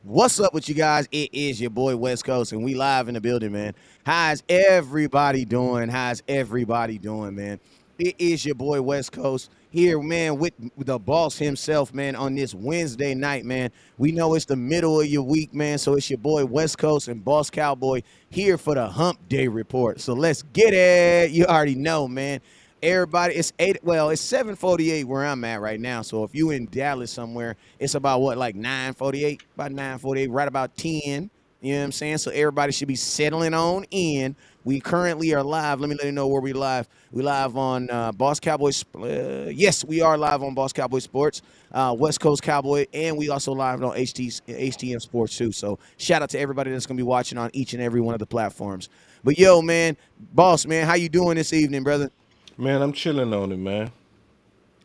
What's up with you guys? It is your boy West Coast, and we live in the building, man. How's everybody doing? How's everybody doing, man? It is your boy West Coast here, man, with the boss himself, man, on this Wednesday night, man. We know it's the middle of your week, man, so it's your boy West Coast and Boss Cowboy here for the Hump Day Report. So let's get it. You already know, man. Everybody, it's eight. Well, it's 7:48 where I'm at right now. So if you in Dallas somewhere, it's about what, like 9:48, about 9:48, right about 10. You know what I'm saying? So everybody should be settling on in. We currently are live. Let me let you know where we live. We live on Boss Cowboys. Yes, we are live on Boss Cowboy Sports, West Coast Cowboy, and we also live on HTM Sports too. So shout out to everybody that's gonna be watching on each and every one of the platforms. But yo, man, Boss, man, how you doing this evening, brother? Man, I'm chilling on it, man.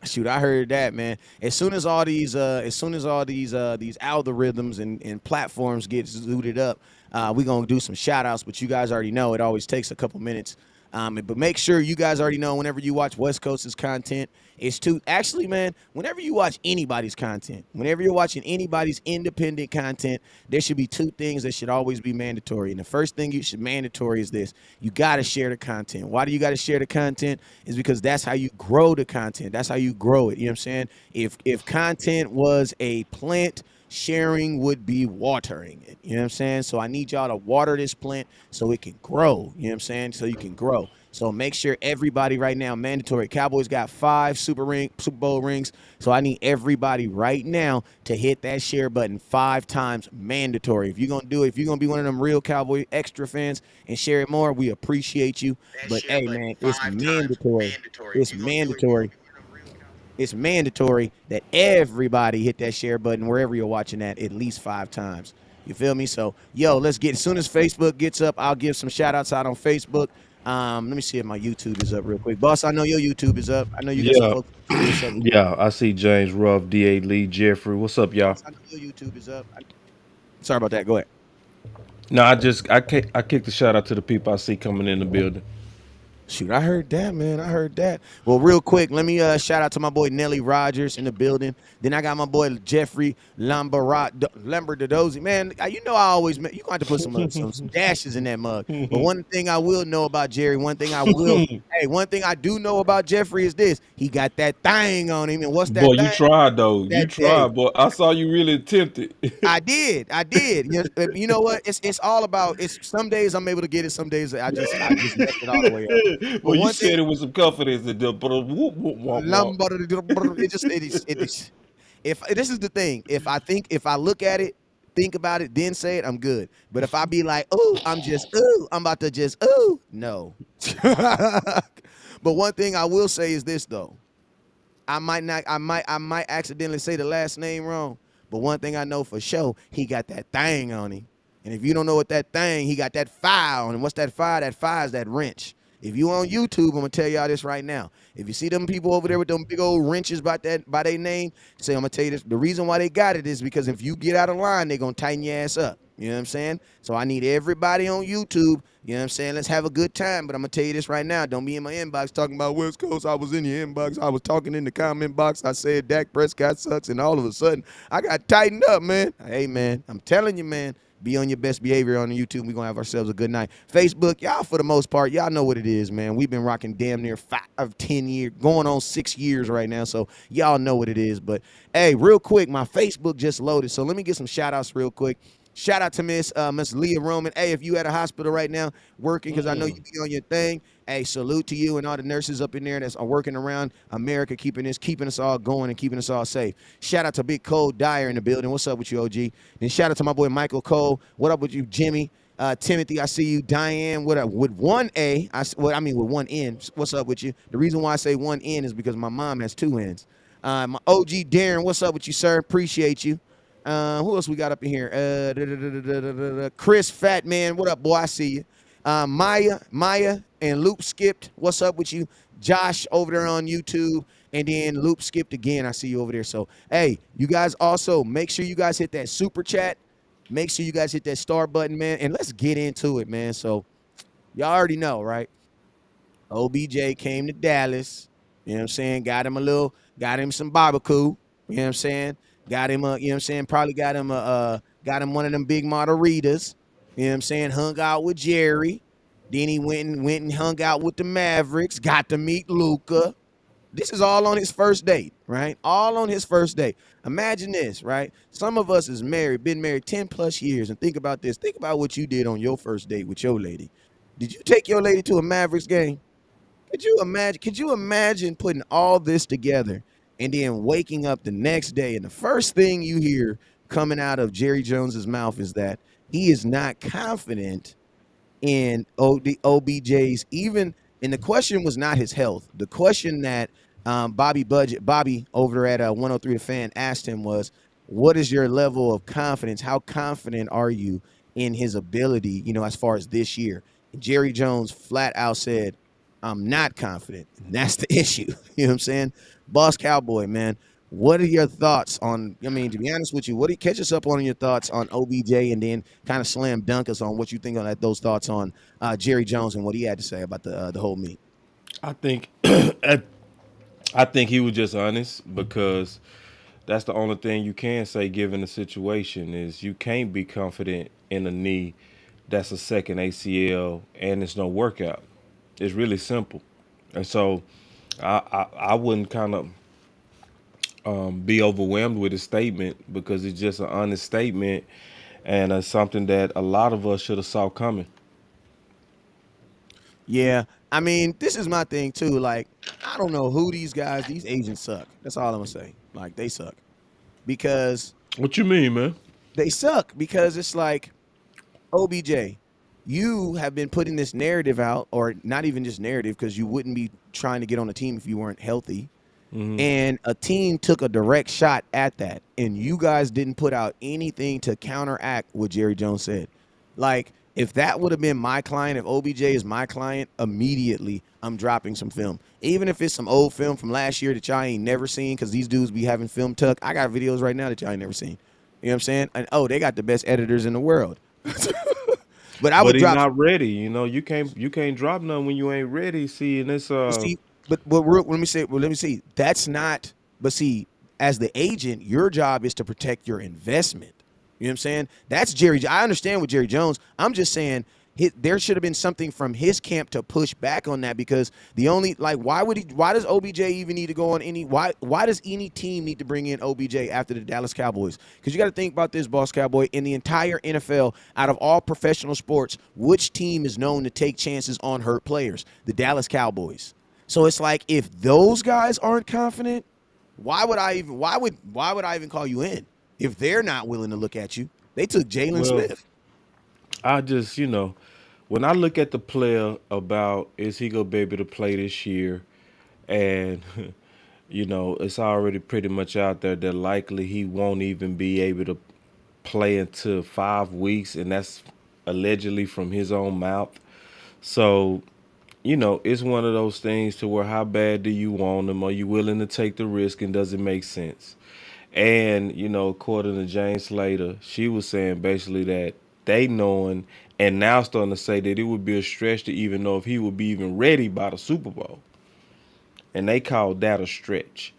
Shoot, I heard that, man. As soon as all these algorithms and platforms get zooted up, we're gonna do some shout outs, but you guys already know it always takes a couple minutes. But make sure you guys already know whenever you watch West Coast's content, it's to actually, man, whenever you watch anybody's content, whenever you're watching anybody's independent content, there should be two things that should always be mandatory. And the first thing you should mandatory is this: you gotta share the content. Why do you gotta share the content? Is because that's how you grow the content. That's how you grow it. You know what I'm saying? If content was a plant, sharing would be watering it. You know what I'm saying? So I need y'all to water this plant so it can grow. You know what I'm saying? So you can grow. So make sure everybody right now, mandatory. Cowboys got 5 Super Bowl rings. So I need everybody right now to hit that share button 5 times, mandatory. If you're gonna do it, if you're gonna be one of them real Cowboy extra fans and share it more, we appreciate you. But hey, man, it's mandatory. It's mandatory. It's mandatory that everybody hit that share button wherever you're watching at least 5 times. You feel me? So, yo, let's get, as soon as Facebook gets up, I'll give some shout outs out on Facebook. Let me see if my YouTube is up real quick. Boss, I know your YouTube is up. I know you got some Yeah, folks on YouTube. What's up with yeah. I see James Ruff, D.A. Lee, Jeffrey. What's up, you? y'all? Boss, I know your YouTube is up. Sorry about that. Go ahead. No, I kicked the shout out to the people I see coming in the building. Shoot, I heard that, man. I heard that. Well, real quick, let me shout out to my boy Nelly Rogers in the building. Then I got my boy Jeffrey Lamberdozy. Man, you know I always you gonna have to put some dashes in that mug. But one thing I will know about Jerry, one thing I do know about Jeffrey is this: he got that thing on him, and what's Boy, that you thing? tried though. You That hey, tried, boy. I saw you really attempted. I did. You know what? It's all about. It's some days I'm able to get it. Some days I just mess it all the way up. But Well, you one thing. said it with some confidence. And whoop, whoop, womp, womp. It is. If this is the thing, if I look at it, think about it, then say it, I'm good. But if I be like, oh, I'm about to just, oh, no. But one thing I will say is this though. I might not, I might accidentally say the last name wrong. But one thing I know for sure, he got that thing on him. And if you don't know what that thing, he got that fire on him. What's that fire? That fire is that wrench. If you on YouTube, I'm gonna tell y'all this right now. If you see them people over there with them big old wrenches by their name, say I'm gonna tell you this. The reason why they got it is because if you get out of line, they're gonna tighten your ass up. You know what I'm saying? So I need everybody on YouTube. You know what I'm saying? Let's have a good time. But I'm gonna tell you this right now. Don't be in my inbox talking about West Coast. I was in your inbox. I was talking in the comment box. I said Dak Prescott sucks, and all of a sudden I got tightened up, man. Hey, man, I'm telling you, man. Be on your best behavior on the YouTube. We're going to have ourselves a good night. Facebook, y'all, for the most part, y'all know what it is, man. We've been rocking damn near 10 years, going on 6 years right now. So y'all know what it is. But, hey, real quick, my Facebook just loaded. So let me get some shout-outs real quick. Shout out to Miss Leah Roman. Hey, if you at a hospital right now working, because I know you be on your thing. Hey, salute to you and all the nurses up in there that's are working around America, keeping us all going and keeping us all safe. Shout out to Big Cole Dyer in the building. What's up with you, OG? Then shout out to my boy Michael Cole. What up with you, Jimmy? Timothy, I see you. Diane, what up? With one A, with one N. What's up with you? The reason why I say one N is because my mom has 2 N's. My OG Darren, what's up with you, sir? Appreciate you. Who else we got up in here? Chris Fat Man, what up, boy? I see you. Maya, and Loop skipped. What's up with you? Josh over there on YouTube, and then Loop skipped again. I see you over there. So, hey, you guys also make sure you guys hit that super chat. Make sure you guys hit that star button, man, and let's get into it, man. So, y'all already know, right? OBJ came to Dallas. You know what I'm saying? Got him some barbecue. You know what I'm saying? Got him a, you know what I'm saying? Probably got him got him one of them big margaritas. You know what I'm saying? Hung out with Jerry. Then he went and hung out with the Mavericks. Got to meet Luca. This is all on his first date, right? All on his first date. Imagine this, right? Some of us is married, been married 10 plus years, and think about this. Think about what you did on your first date with your lady. Did you take your lady to a Mavericks game? Could you imagine putting all this together and then waking up the next day and the first thing you hear coming out of Jerry Jones's mouth is that he is not confident in OBJ's even, and the question was not his health. The question that Bobby over at 103 The Fan asked him was, "What is your level of confidence? How confident are you in his ability? As far as this year?" And Jerry Jones flat out said, "I'm not confident, and that's the issue." You know what I'm saying? Boss Cowboy, man. What are your thoughts on? I mean, to be honest with you, what do you catch us up on your thoughts on OBJ, and then kind of slam dunk us on what you think on that, those thoughts on Jerry Jones and what he had to say about the whole meet? I think I think he was just honest because that's the only thing you can say given the situation is you can't be confident in a knee that's a second ACL and it's no workout. It's really simple. And so I wouldn't kind of be overwhelmed with his statement because it's just an honest statement and it's something that a lot of us should have saw coming. Yeah, I mean, this is my thing too. Like, I don't know who these agents suck. That's all I'm gonna say. Like, they suck because What you mean, man? it's like, OBJ, you have been putting this narrative out, or not even just narrative, because you wouldn't be trying to get on a team if you weren't healthy. And a team took a direct shot at that, and you guys didn't put out anything to counteract what Jerry Jones said. Like, if that would have been my client, if OBJ is my client, immediately I'm dropping some film. Even if it's some old film from last year that y'all ain't never seen, because these dudes be having film tuck. I got videos right now that y'all ain't never seen. You know what I'm saying? And oh, they got the best editors in the world. But I But would he's drop. not ready. You can't drop none when you ain't ready. See, and it's But see, let me say. Well, let me see. That's not. But see, as the agent, your job is to protect your investment. You know what I'm saying? That's Jerry. I understand with Jerry Jones. I'm just saying there should have been something from his camp to push back on that, because the only, like, why would he? Why does OBJ even need to go on any? Why does any team need to bring in OBJ after the Dallas Cowboys? Because you got to think about this, Boss Cowboy. In the entire NFL, out of all professional sports, which team is known to take chances on hurt players? The Dallas Cowboys. So it's like, if those guys aren't confident, why would I even call you in if they're not willing to look at you? They took Jalen well, Smith. I just when I look at the player about is he gonna be able to play this year, and it's already pretty much out there that likely he won't even be able to play until 5 weeks, and that's allegedly from his own mouth. So it's one of those things to where how bad do you want him? Are you willing to take the risk, and does it make sense? And according to Jane Slater, she was saying basically that they knowing and now starting to say that it would be a stretch to even know if he would be even ready by the Super Bowl. And they called that a stretch.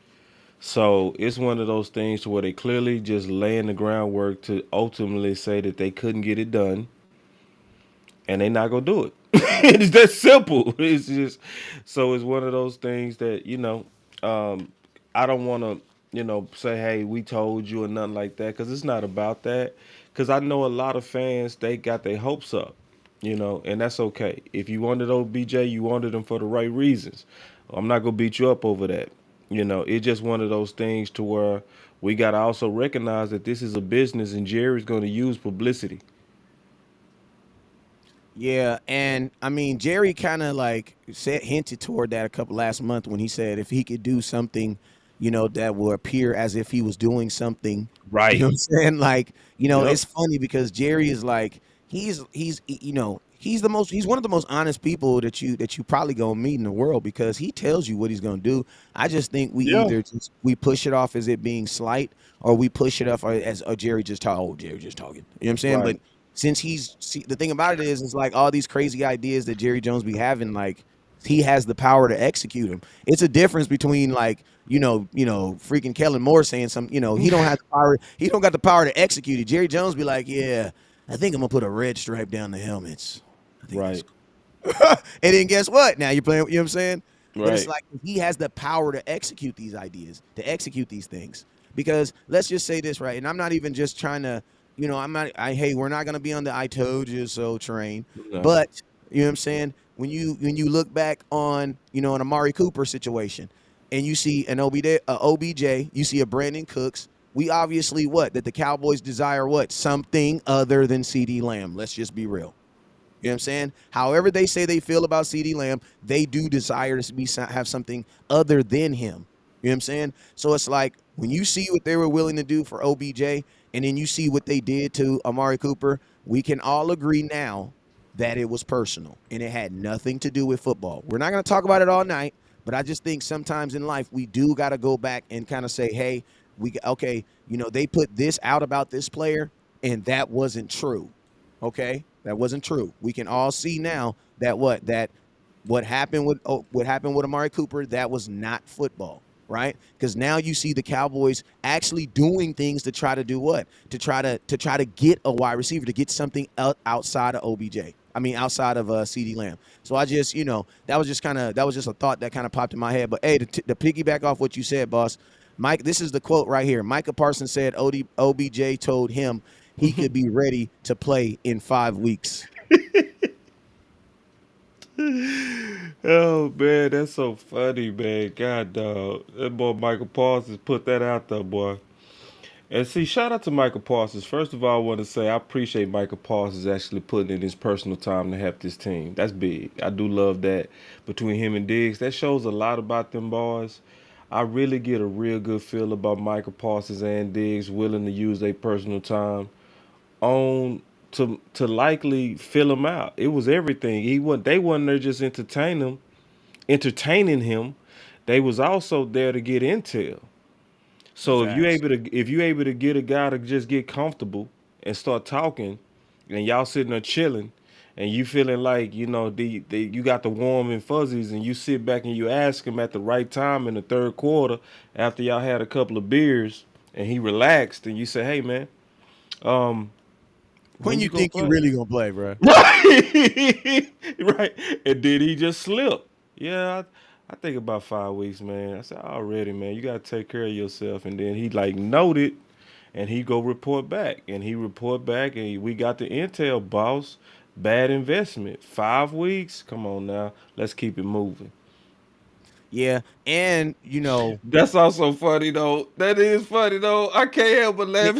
So it's one of those things to where they clearly just laying the groundwork to ultimately say that they couldn't get it done and they not gonna do it. It's that simple. It's just so it's one of those things that I don't want to say hey we told you or nothing like that because it's not about that. Because I know a lot of fans they got their hopes up, and that's okay. If you wanted OBJ, you wanted him for the right reasons. I'm not gonna beat you up over that. It's just one of those things to where we gotta also recognize that this is a business and Jerry's gonna use publicity. Yeah, and I mean, Jerry kind of like hinted toward that a couple last month when he said if he could do something, that will appear as if he was doing something. You know Right. what I'm saying? Like, Yep. it's funny because Jerry is like, he's one of the most honest people that you probably gonna meet in the world, because he tells you what he's gonna do. I just think Yeah. we push it off as it being slight, or we push it off as, oh, Jerry just talking. You know what I'm saying? But Right. since the thing about it is like all these crazy ideas that Jerry Jones be having, like, he has the power to execute them. It's a difference between like, freaking Kellen Moore saying some, he don't have the power, he don't got the power to execute it. Jerry Jones be like, yeah, I think I'm gonna put a red stripe down the helmets. I think that's Right. cool. And then guess what? Now you're playing, you know what I'm saying? But it's Right. like he has the power to execute these ideas, to execute these things. Because let's just say this, right? And I'm not even just trying to, hey, we're not gonna be on the I told you so train. No. But you know what I'm saying? When you look back on, an Amari Cooper situation and you see an OBJ, you see a Brandon Cooks, we obviously that the Cowboys desire something other than CD Lamb. Let's just be real. You know what I'm saying? However they say they feel about CD Lamb, they do desire to have something other than him. You know what I'm saying? So it's like when you see what they were willing to do for OBJ, and then you see what they did to Amari Cooper, we can all agree now that it was personal and it had nothing to do with football. We're not going to talk about it all night, but I just think sometimes in life we do got to go back and kind of say, hey, they put this out about this player, and that wasn't true. Okay, that wasn't true. We can all see now that what happened with Amari Cooper, that was not football, right? Because now you see the Cowboys actually doing things to try to do what? To try to get a wide receiver, to get something outside of OBJ. I mean, outside of CD Lamb. So I just, that was just a thought that kind of popped in my head. But hey, to piggyback off what you said, boss, Mike, this is the quote right here. Micah Parsons said OBJ told him he could be ready to play in 5 weeks. Oh man, that's so funny, man. God dog. That boy Michael Parsons put that out there, boy. And see, shout out to Michael Parsons. First of all, I want to say I appreciate Michael Parsons actually putting in his personal time to help this team. That's big. I do love that between him and Diggs. That shows a lot about them boys. I really get a real good feel about Michael Parsons and Diggs willing to use their personal time on to likely fill him out. It was everything. They wasn't there just entertaining him. They was also there to get intel. So Facts. if you able to get a guy to just get comfortable and start talking, and y'all sitting there chilling, and you feeling like you got the warm and fuzzies, and you sit back and you ask him at the right time in the third quarter after y'all had a couple of beers, and he relaxed, and you say, "Hey man, um, When when you you gonna think you play?" really gonna play, bro? Right, right. And then he just slipped. Yeah, I think about 5 weeks, man. I said, already, man, you gotta take care of yourself. And then he like noted, and he go report back, and he report back, and we got the intel, boss. Bad investment. 5 weeks. Come on now, let's keep it moving. Yeah, and That's also funny though. That is funny though. I can't help but it, laugh.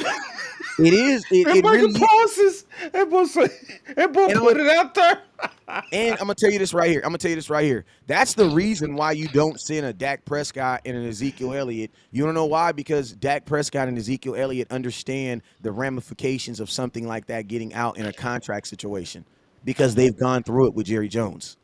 it is. It, And it Michael really is. Parsons, that boy say, that boy And put it out there. I'm gonna tell you this right here. I'm gonna tell you this right here. That's the reason why you don't send a Dak Prescott and an Ezekiel Elliott. You don't know why? Because Dak Prescott and Ezekiel Elliott understand the ramifications of something like that getting out in a contract situation because they've gone through it with Jerry Jones.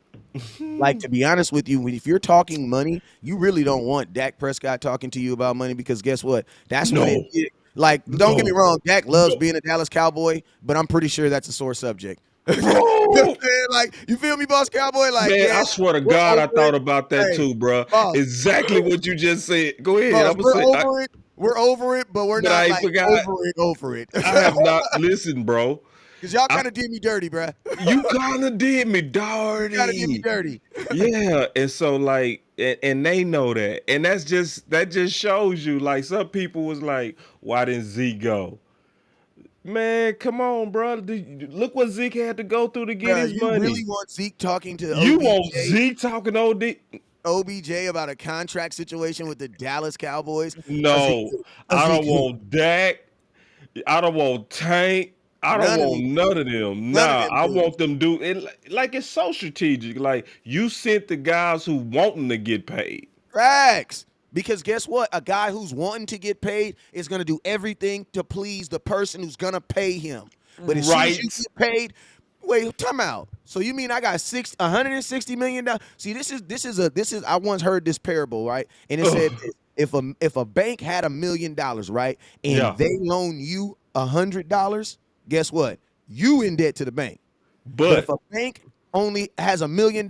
Like, to be honest with you, if you're talking money, you really don't want Dak Prescott talking to you about money because guess what? That's when No, like, don't get me no, wrong, Dak loves no, being a Dallas Cowboy, but I'm pretty sure that's a sore subject. You know what I'm bro. saying? Like, you feel me, boss Cowboy? Like, Man, yeah, I swear to we're God, I over it. thought about that Hey, too, bro. boss, Exactly what you just said. Go ahead. boss, I'm gonna we're say, over it. We're over it, but we're but not I ain't like forgot. over it. I have not. Listen, bro. Because y'all I, kind of did me dirty, bruh. you kind of did me You kind of did me dirty. dirty. Yeah, and so like, and they know that, and that just shows you like some people was like, why didn't Zeke go? Man, come on, bro. Look what Zeke had to go through to get Bruh, his you really money. want Zeke talking to You want Zeke talking OD? OBJ about a contract situation with the Dallas Cowboys? No, Ezekiel, I don't Ezekiel, want Dak. I don't want Tank. I don't none of want these none dudes. of them. None of Nah, them I dudes. want them do it like it's so strategic. Like you sent the guys who wanting to get paid. Facts. Because guess what? A guy who's wanting to get paid is going to do everything to please the person who's going to pay him. But as soon as you Right. get paid, wait, time out. So you mean I got 160 million dollars? See, this is I once heard this parable, right? And it said Ugh. this, if a bank had $1 million, right, and Yeah. they loan you $100, guess what? You in debt to the bank. But if But a bank only has $1 million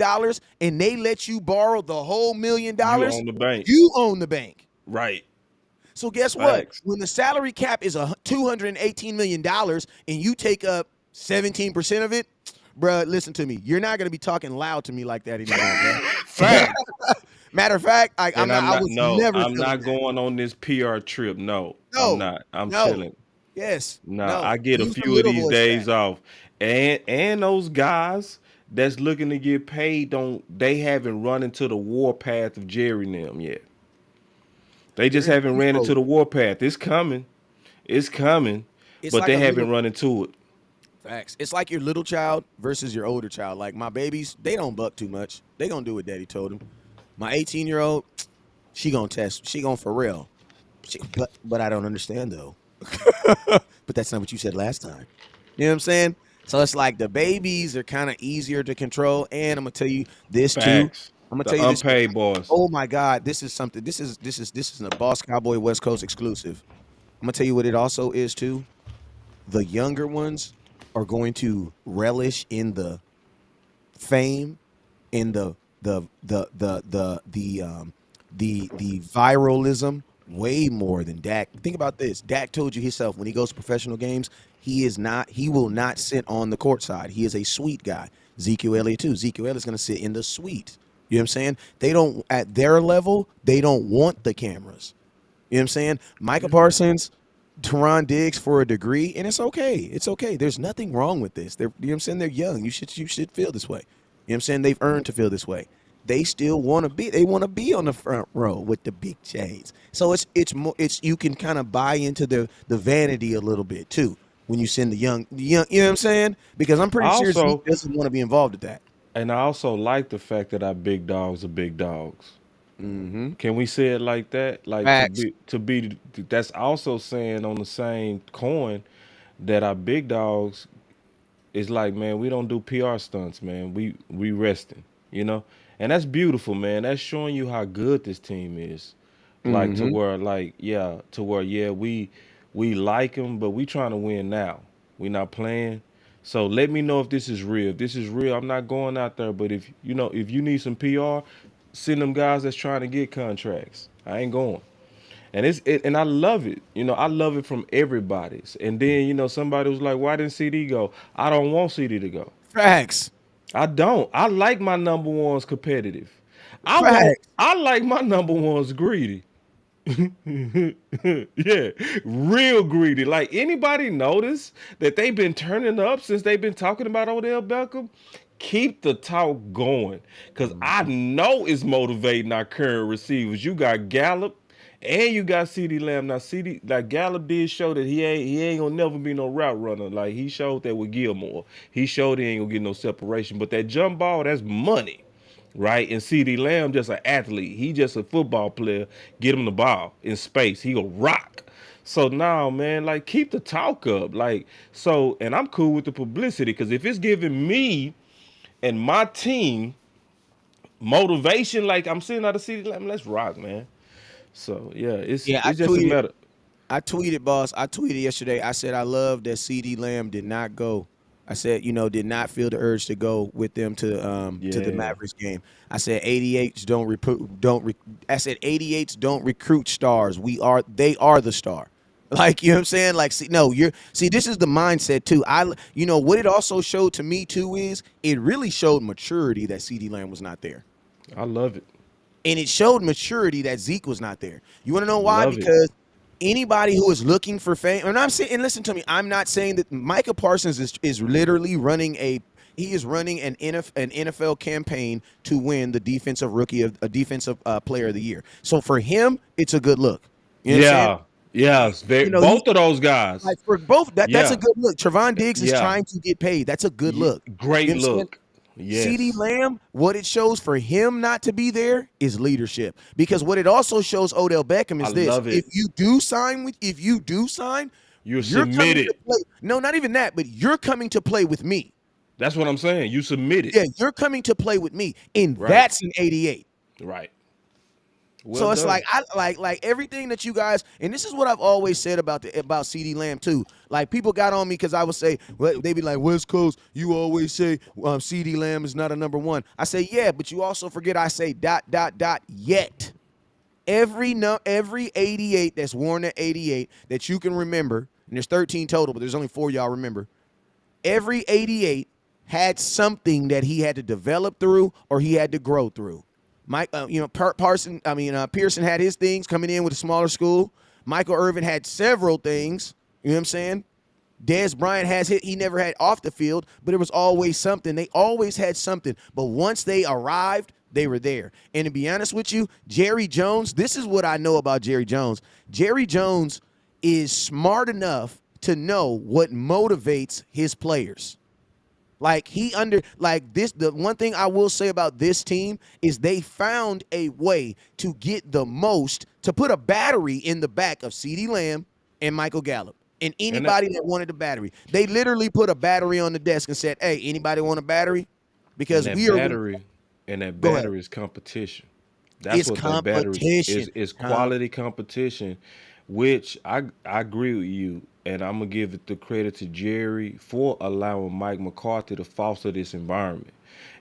and they let you borrow the whole $1 million, You own the bank. you own the bank. Right. So guess what? Facts. When the salary cap is $218 million and you take up 17% of it, bruh, listen to me. You're not gonna be talking loud to me like that anymore, bruh. Facts. Matter of fact, I'm And not. I'm I not, was no, never I'm feeling not that. going on this PR trip. No, I'm No, not. I'm no, chilling. yes, Nah, no. I get a Use the few of little these voice chat. days off. And those guys that's looking to get paid don't they haven't run into the war path of Jerry and them yet. They They're just in the haven't deep ran into road. the war path. It's coming. It's coming. It's But like they a little haven't run into it. facts. It's like your little child versus your older child. Like my babies, they don't buck too much. They gonna do what daddy told them. My 18-year-old, she gonna test. She gonna for real. But I don't understand though. But that's not what you said last time. You know what I'm saying? So it's like the babies are kind of easier to control. And I'm gonna tell you this too. Facts. I'm gonna The tell you this. unpaid boys. Oh my God, this is something. This is a Boss Cowboy West Coast exclusive. I'm gonna tell you what it also is too. The younger ones are going to relish in the fame, in the viralism way more than Dak. Think about this. Dak told you himself when he goes to professional games, he will not sit on the court side. He is a suite guy. Ezekiel Elliott too. Ezekiel Elliott's gonna sit in the suite. You know what I'm saying? They don't at their level, they don't want the cameras. You know what I'm saying? Micah Parsons, Teron Diggs for a degree, and it's okay. It's okay. There's nothing wrong with this. You know what I'm saying? They're young. You should feel this way. You know what I'm saying? They've earned to feel this way. They still want to be. They want to be on the front row with the big chains. So it's you can kind of buy into the vanity a little bit too when you send the young. You know what I'm saying? Because I'm pretty sure Zeke Also, doesn't want to be involved with that. and I also like the fact that our big dogs are big dogs. Mm-hmm. Can we say it like that? Like Facts. to be that's also saying on the same coin that our big dogs is like, man, we don't do PR stunts, man. We resting, you know? And that's beautiful, man. That's showing you how good this team is. Like to Mm-hmm. where like, yeah, to where yeah, we like them, but we trying to win now. We not playing. So let me know if this is real. If this is real, I'm not going out there, but if you know, if you need some PR, send them guys that's trying to get contracts. I ain't going. And and I love it. You know, I love it from everybody's. And then, you know, somebody was like, why didn't CD go? I don't want CD to go. Facts. I don't. I like my number ones competitive. Facts. I like my number ones greedy. Yeah, real greedy. Like anybody notice that they've been turning up since they've been talking about Odell Beckham? Keep the talk going, cause I Mhm. know it's motivating our current receivers. You got Gallup, and you got CD Lamb. Now CD, like Gallup did show that he ain't gonna never be no route runner. Like he showed that with Gilmore. He showed he ain't gonna get no separation. But that jump ball, that's money, right? And CD Lamb just an athlete. He just a football player. Get him the ball in space. He go rock. So now, man, like keep the talk up. Like so, and I'm cool with the publicity because if it's giving me and my team motivation, like I'm sitting out of CD Lamb, let's rock, man. So yeah, Yeah, I it's just a tweeted. matter. I tweeted, boss. I tweeted yesterday. I said I love that CD Lamb did not go. I said, did not feel the urge to go with them to the Yeah, Mavericks game. I said 88s I said 88s don't recruit stars. They are the star. Like, you know what I'm saying? Like, see, no, this is the mindset too. What it also showed to me too is it really showed maturity that CD Lamb was not there. I love it. And it showed maturity that Zeke was not there. You want to know why? Love it. Because anybody who is looking for fame, and I'm saying, and listen to me, I'm not saying that Micah Parsons is literally he is running an NFL campaign to win the defensive player of the year. So for him, it's a good look. You know what I'm saying? Yeah, yes. He Both of those guys. like for both that's a Yeah, good look. Trevon Diggs is yeah. trying to get paid. That's a good look. You Great know what I'm saying? look. CD Yes, Lamb, what it shows for him not to be there is leadership. Because what it also shows Odell Beckham I is this: love it. if you do sign, You're you're coming to submitted. play. No, not even that, but you're coming to play with me. That's what I'm saying. You submitted. Yeah, you're coming to play with me, and Right. that's an 88. Right. Well So it's like done. I like everything that you guys, and this is what I've always said about CD Lamb too. Like people got on me because I would say, well, they be like, West Coast, you always say CD Lamb is not a number one. I say, yeah, but you also forget I say dot dot dot yet. Every no, every 88 that's worn at 88 that you can remember, and there's 13 total, but there's only 4 y'all remember. Every 88 had something that he had to develop through or he had to grow through. Mike, Pearson had his things coming in with a smaller school. Michael Irvin had several things. You know what I'm saying? Dez Bryant has hit. He never had off the field, but it was always something. They always had something. But once they arrived, they were there. And to be honest with you, Jerry Jones, this is what I know about Jerry Jones. Jerry Jones is smart enough to know what motivates his players. Like the one thing I will say about this team is they found a way to get the most, to put a battery in the back of CeeDee Lamb and Michael Gallup and And that anybody that wanted a battery. They literally put a battery on the desk and said, "Hey, anybody want a battery? and Because that we are gonna battery and that go ahead. battery is competition. That's It's what that battery is. competition. Is quality competition, which I agree with you, and I'm gonna give it the credit to Jerry for allowing Mike McCarthy to foster this environment.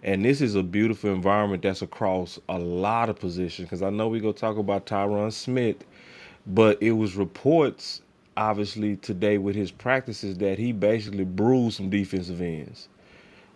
And this is a beautiful environment that's across a lot of positions. Because I know we go talk about Tyron Smith, but it was reports obviously today with his practices that he basically bruised some defensive ends.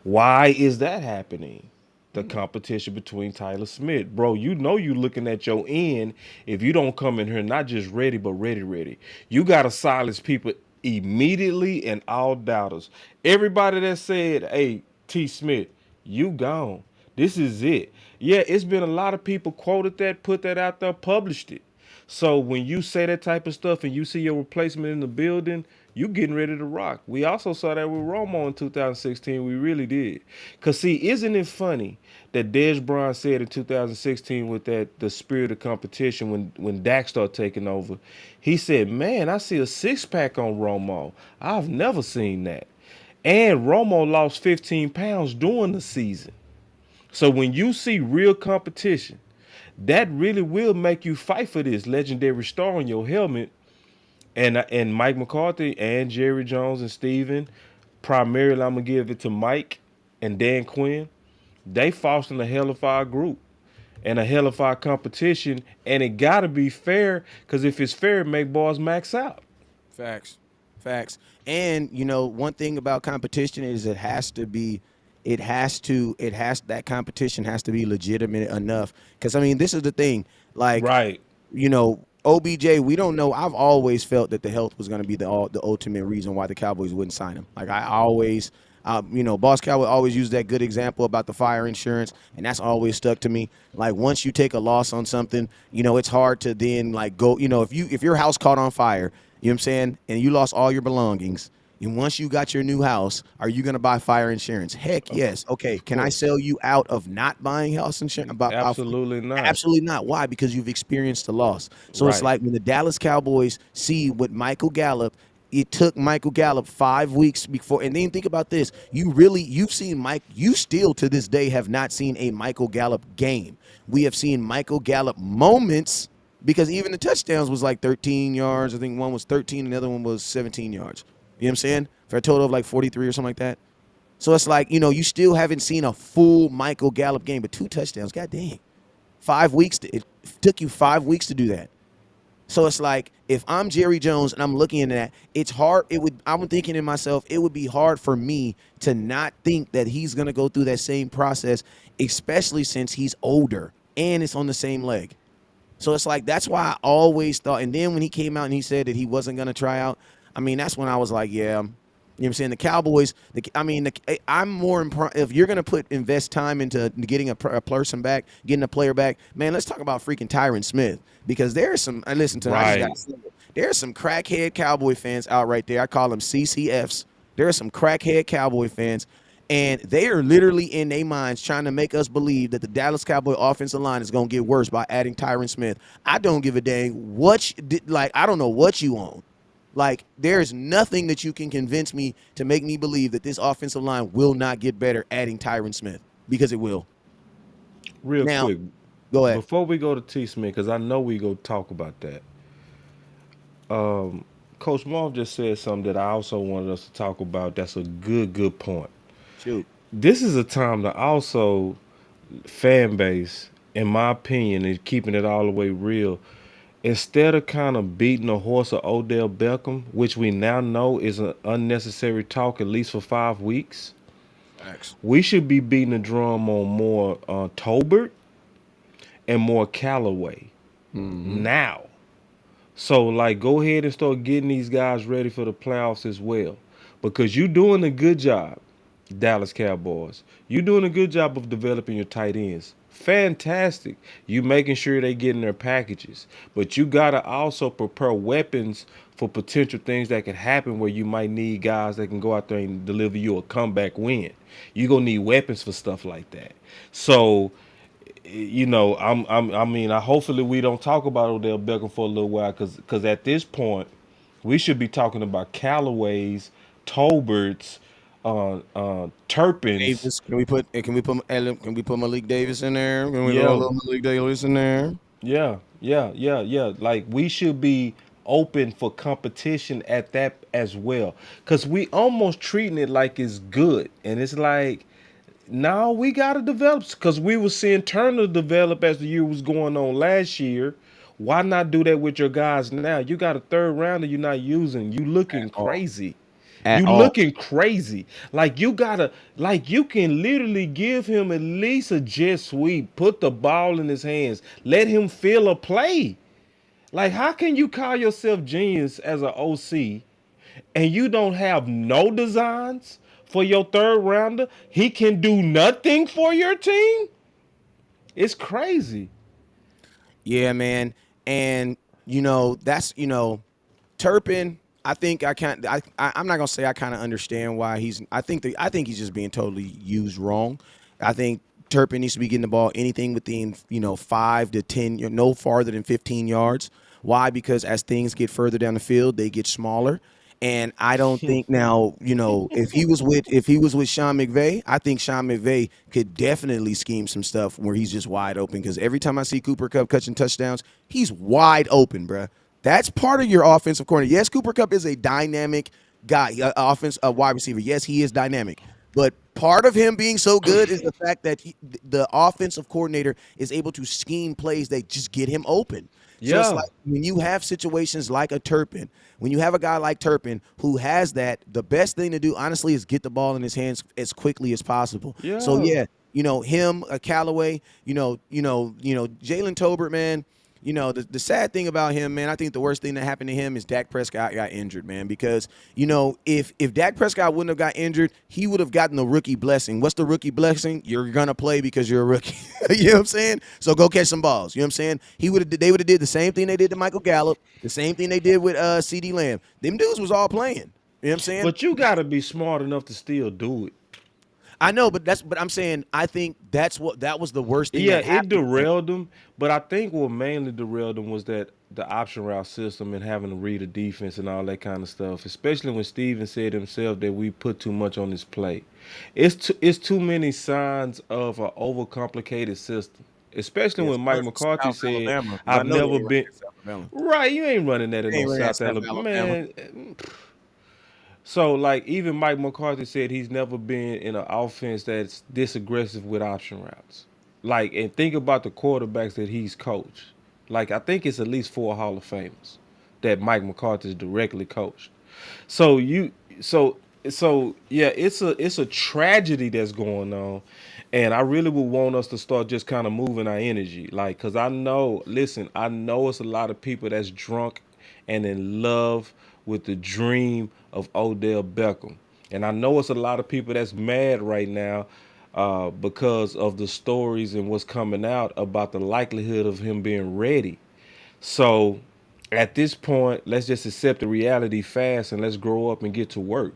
Why is that happening? The competition between Tyler Smith. Bro, you know you looking at your end if you don't come in here not just ready, but ready. You got to silence people immediately and all doubters. Everybody that said, hey, T. Smith, you gone. This is it. Yeah, it's been a lot of people quoted that, put that out there, published it. So when you say that type of stuff and you see your replacement in the building, you getting ready to rock. We also saw that with Romo in 2016. We really did. Cause see, isn't it funny that Dez Bryant said in 2016 with that the spirit of competition when Dak started taking over, he said, "Man, I see a 6 pack on Romo. I've never seen that." And Romo lost 15 pounds during the season. So when you see real competition, that really will make you fight for this legendary star on your helmet. And Mike McCarthy and Jerry Jones and Steven, primarily I'm gonna give it to Mike and Dan Quinn. They fostering a hell of our group and a hell of our competition, and it gotta be fair because if it's fair, it make boys max out. Facts. Facts. And one thing about competition is that competition has to be legitimate enough. Because I mean, this is the thing. Like, Right, OBJ, we don't know. I've always felt that the health was going to be the ultimate reason why the Cowboys wouldn't sign him. Like I always, Boss Cowboy always used that good example about the fire insurance, and that's always stuck to me. Like once you take a loss on something, it's hard to then like go. If your house caught on fire, you know what I'm saying, and you lost all your belongings. And once you got your new house, are you going to buy fire insurance? Heck yes. Okay. of Can I course. sell you out of not buying house insurance? Absolutely not. Absolutely not. Why? Because you've experienced the loss. So it's Right. like when the Dallas Cowboys see what Michael Gallup, it took Michael Gallup 5 weeks before. And then think about this. You've seen Mike, you still to this day have not seen a Michael Gallup game. We have seen Michael Gallup moments because even the touchdowns was like 13 yards. I think one was 13 and the other one was 17 yards. You know what I'm saying? For a total of like 43 or something like that. So it's like, you still haven't seen a full Michael Gallup game, but 2 touchdowns. God dang. 5 weeks. It took you 5 weeks to do that. So it's like if I'm Jerry Jones and I'm looking into that, it's hard. I'm thinking in myself, it would be hard for me to not think that he's gonna go through that same process, especially since he's older and it's on the same leg. So it's like that's why I always thought. And then when he came out and he said that he wasn't gonna try out, I mean that's when I was like, yeah. You know what I'm saying? The Cowboys, I'm more if you're going to invest time into getting a person back, getting a player back, man, let's talk about freaking Tyron Smith because there's some, I listen to him, I just got Right. to say it. There's some crackhead Cowboy fans out right there. I call them CCFs. There are some crackhead Cowboy fans, and they are literally in their minds trying to make us believe that the Dallas Cowboy offensive line is going to get worse by adding Tyron Smith. I don't give a dang I don't know what you own. Like, there's nothing that you can convince me to make me believe that this offensive line will not get better adding Tyron Smith because it will. Real Now, quick. Go ahead. Before we go to T Smith, because I know we go talk about that. Coach Marv just said something that I also wanted us to talk about. That's a good point. Shoot. This is a time to also fan base, in my opinion, and keeping it all the way real. Instead of kind of beating a horse of Odell Beckham, which we now know is an unnecessary talk at least for 5 weeks, Facts. we should be beating the drum on more Tolbert and more Callaway Mm-hmm. now. So like go ahead and start getting these guys ready for the playoffs as well. Because you're doing a good job, Dallas Cowboys. You're doing a good job of developing your tight ends. Fantastic. You making sure they get in their packages. But you gotta also prepare weapons for potential things that could happen where you might need guys that can go out there and deliver you a comeback win. You're gonna need weapons for stuff like that. So I mean, hopefully we don't talk about Odell Beckham for a little while, because at this point we should be talking about Callaways, Tolberts, Turpins. Davis. Can we put Malik Davis in there? Can we throw a Yeah, little Malik Davis in there? yeah. Like we should be open for competition at that as well, because we almost treating it like it's good, and it's like now we gotta develop because we were seeing Turner develop as the year was going on last year. Why not do that with your guys now? You got a third rounder you're not using. You At looking all. crazy. At You all. looking crazy. Like you gotta, like you can literally give him at least a jet sweep. Put the ball in his hands. Let him feel a play. Like how can you call yourself genius as an OC and you don't have no designs for your third rounder? He can do nothing for your team. It's crazy. Yeah, man. And that's Turpin. I think I can't. I'm not gonna say I kind of understand why he's. I think he's just being totally used wrong. I think Turpin needs to be getting the ball anything within 5 to 10, no farther than 15 yards. Why? Because as things get further down the field, they get smaller. And I don't think now, if he was with Sean McVay, I think Sean McVay could definitely scheme some stuff where he's just wide open. Because every time I see Cooper Cup catching touchdowns, he's wide open, bruh. That's part of your offensive corner. Yes, Cooper Cup is a dynamic guy, a wide receiver. Yes, he is dynamic. But part of him being so good is the fact that the offensive coordinator is able to scheme plays that just get him open. So it's Yeah, like when you have situations like a Turpin, when you have a guy like Turpin who has that, the best thing to do, honestly, is get the ball in his hands as quickly as possible. So yeah, yeah, him, a Callaway, Jalen Tolbert, man. The sad thing about him, man, I think the worst thing that happened to him is Dak Prescott got injured, man. Because if Dak Prescott wouldn't have got injured, he would have gotten the rookie blessing. What's the rookie blessing? You're gonna play because you're a rookie. You know what I'm saying? So go catch some balls. You know what I'm saying? They would have did the same thing they did to Michael Gallup, the same thing they did with CD Lamb. Them dudes was all playing. You know what I'm saying? but you gotta be smart enough to still do it. I know, but I'm saying I think that was the worst thing Yeah, that it happened to him. derailed them, but I think what mainly derailed them was that the option route system and having to read a defense and all that kind of stuff. Especially when Steven said himself that we put too much on this play. It's too many signs of an overcomplicated system. Especially Yeah, when Mike especially McCarthy South said, Alabama, because I "I've know they never ain't running been." at South Alabama. Right, you ain't running that in They no ain't running at South South Alabama, Alabama. man. So like even Mike McCarthy said he's never been in an offense that's this aggressive with option routes. Like and think about the quarterbacks that he's coached. Like I think it's at least 4 Hall of Famers that Mike McCarthy's directly coached. So you so so yeah, it's a tragedy that's going on, and I really would want us to start just kind of moving our energy, like because I know it's a lot of people that's drunk and in love with the dream of Odell Beckham, and I know it's a lot of people that's mad right now because of the stories and what's coming out about the likelihood of him being ready. So at this point, let's just accept the reality fast and let's grow up and get to work.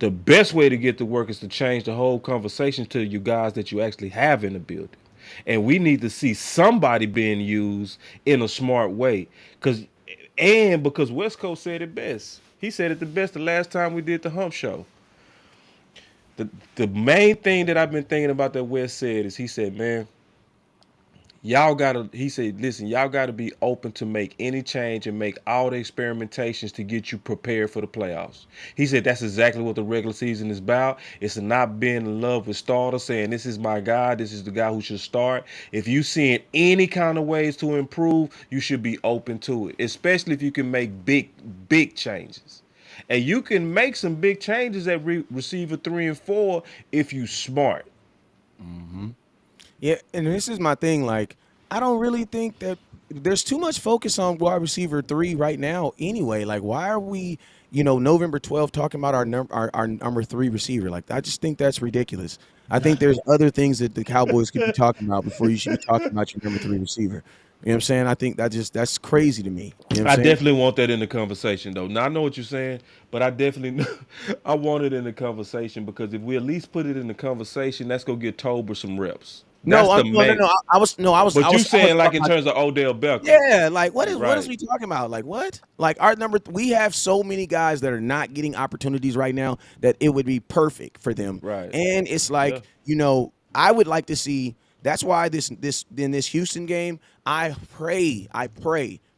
The best way to get to work is to change the whole conversation to you guys that you actually have in the building. And we need to see somebody being used in a smart way. Because West Coast said it best. He said it the best the last time we did the hump show. The main thing that I've been thinking about that West said is he said, man, Y'all gotta, he said, listen, y'all gotta be open to make any change and make all the experimentations to get you prepared for the playoffs. He said that's exactly what the regular season is about. It's not being in love with starters, saying this is my guy, this is the guy who should start. If you seeing any kind of ways to improve, you should be open to it, especially if you can make big changes. And you can make some big changes at receiver 3 and 4 if you smart. Hmm. Yeah, and this is my thing. Like, I don't really think that there's too much focus on wide receiver three right now. Anyway, like, why are we, November 12th talking about our number three receiver? Like, I just think that's ridiculous. I think there's other things that the Cowboys could be talking about before you should be talking about your number three receiver. You know what I'm saying? I think that's crazy to me. You know what I'm I saying? definitely want that in the conversation, though. Now I know what you're saying, but I definitely I want it in the conversation because if we at least put it in the conversation, that's gonna get Tober some reps. No, That's the no, no, main. no. I was no, But you I was saying like talking in about. terms of Odell Beckham, Yeah, like what is right? we talking about? Like what? Like our number we have so many guys that are not getting opportunities right now that it would be perfect for them. Right. And it's Yeah. like, I would like to see that's why this in this Houston game, I pray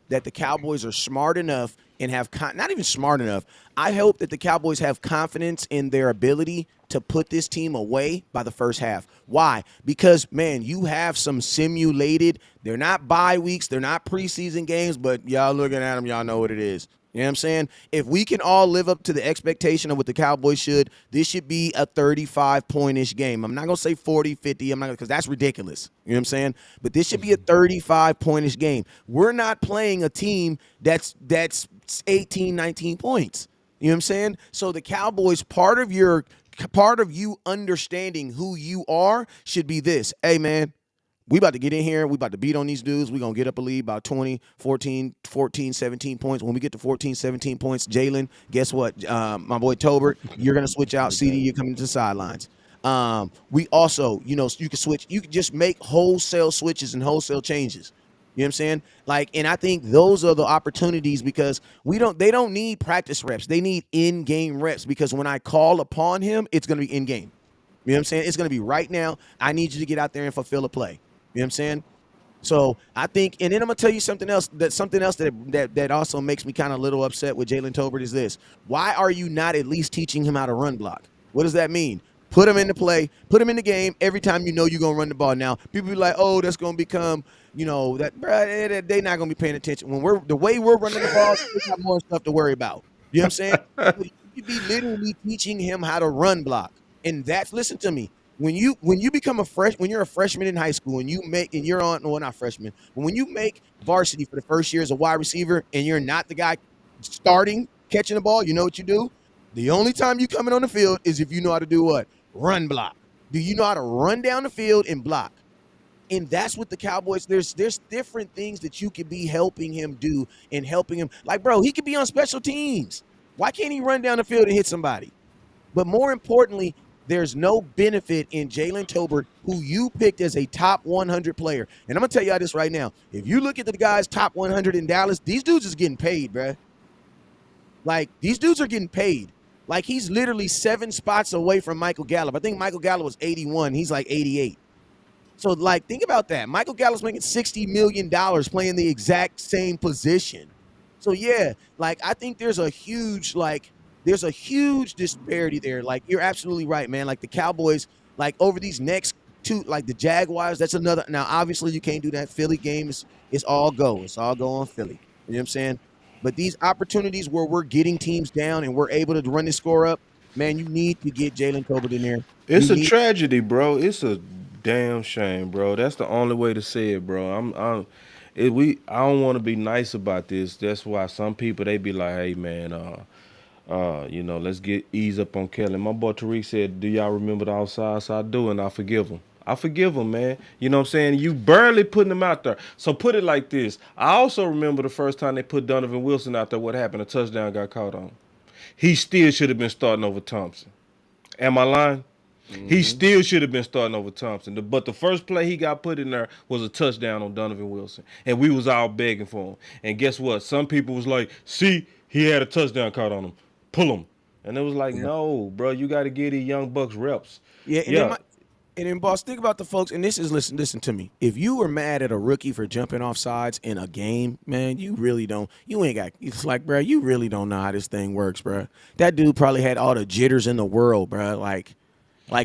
that the Cowboys are smart enough and have not even smart enough. I hope that the Cowboys have confidence in their ability to put this team away by the first half. Why? Because man, you have some simulated. They're not bye weeks, they're not preseason games, but y'all looking at them, y'all know what it is. You know what I'm saying? If we can all live up to the expectation of what the Cowboys should, this should be a 35-point-ish game. I'm not going to say 40, 50. I'm not because that's ridiculous. You know what I'm saying? But this should be a 35-point-ish game. We're not playing a team that's 18, 19 points. You know what I'm saying? So the Cowboys, part of you understanding who you are should be this. Hey, man, we about to get in here. We about to beat on these dudes. We going to get up a lead about 20, 14, 17 points. When we get to 14, 17 points, Jalen, guess what? My boy Tobert, you're going to switch out. CD, you're coming to the sidelines. We also, you can switch. You can just make wholesale switches and wholesale changes. You know what I'm saying? Like, and I think those are the opportunities because they don't need practice reps. They need in-game reps because when I call upon him, it's going to be in-game. You know what I'm saying? It's going to be right now. I need you to get out there and fulfill a play. You know what I'm saying? So I think, and then I'm gonna tell you something else. That also makes me kind of a little upset with Jalen Tolbert is this: why are you not at least teaching him how to run block? What does that mean? Put him in the play, put him in the game every time you know you're gonna run the ball. Now people be like, oh, that's gonna become, that bruh, they're not gonna be paying attention when we're the way we're running the ball. We got more stuff to worry about. You know what I'm saying? You could be literally teaching him how to run block, and that's listen to me when you become when you're a freshman in high school and you're on well not freshman, but when you make varsity for the first year as a wide receiver and you're not the guy starting catching the ball, you know what you do? The only time you come in on the field is if you know how to do what? Run block. Do you know how to run down the field and block? And that's what the Cowboys. There's different things that you could be helping him do and helping him. Like, bro, he could be on special teams. Why can't he run down the field and hit somebody? But more importantly, there's no benefit in Jalen Tolbert, who you picked as a top 100 player. And I'm going to tell you this right now. If you look at the guys top 100 in Dallas, these dudes is getting paid, bruh. Like, these dudes are getting paid. Like, he's literally 7 spots away from Michael Gallup. I think Michael Gallup was 81. He's like 88. So, like, think about that. Michael Gallup's making $60 million playing the exact same position. So, yeah, like, I think there's a huge disparity there. Like, you're absolutely right, man. Like, the Cowboys, like, over these next two, like, the Jaguars, that's another. Now, obviously, you can't do that. Philly game is all go. It's all go on Philly. You know what I'm saying? But these opportunities where we're getting teams down and we're able to run the score up, man, you need to get Jalen Colbert in there. You It's a need, tragedy, bro. It's a damn shame, bro. That's the only way to say it, bro. I don't want to be nice about this. That's why some people they be like, hey man, let's get ease up on Kelly. My boy Tariq said, do y'all remember the outside? So I do, and I forgive him. I forgive him, man. You know what I'm saying? You barely putting him out there. So put it like this. I also remember the first time they put Donovan Wilson out there, what happened? A touchdown got caught on. He still should have been starting over Thompson. Am I lying? He mm-hmm. still should have been starting over Thompson. But the first play he got put in there was a touchdown on Donovan Wilson. And we was all begging for him. And guess what? Some people was like, see, he had a touchdown caught on him. Pull him. And it was like, Yeah. no, bro, you got to give these young bucks reps. Yeah, and then Yeah, And then, boss, think about the folks. And this is listen to me. If you were mad at a rookie for jumping off sides in a game, man, you really don't. You ain't got. It's like, bro, you really don't know how this thing works, bro. That dude probably had all the jitters in the world, bro.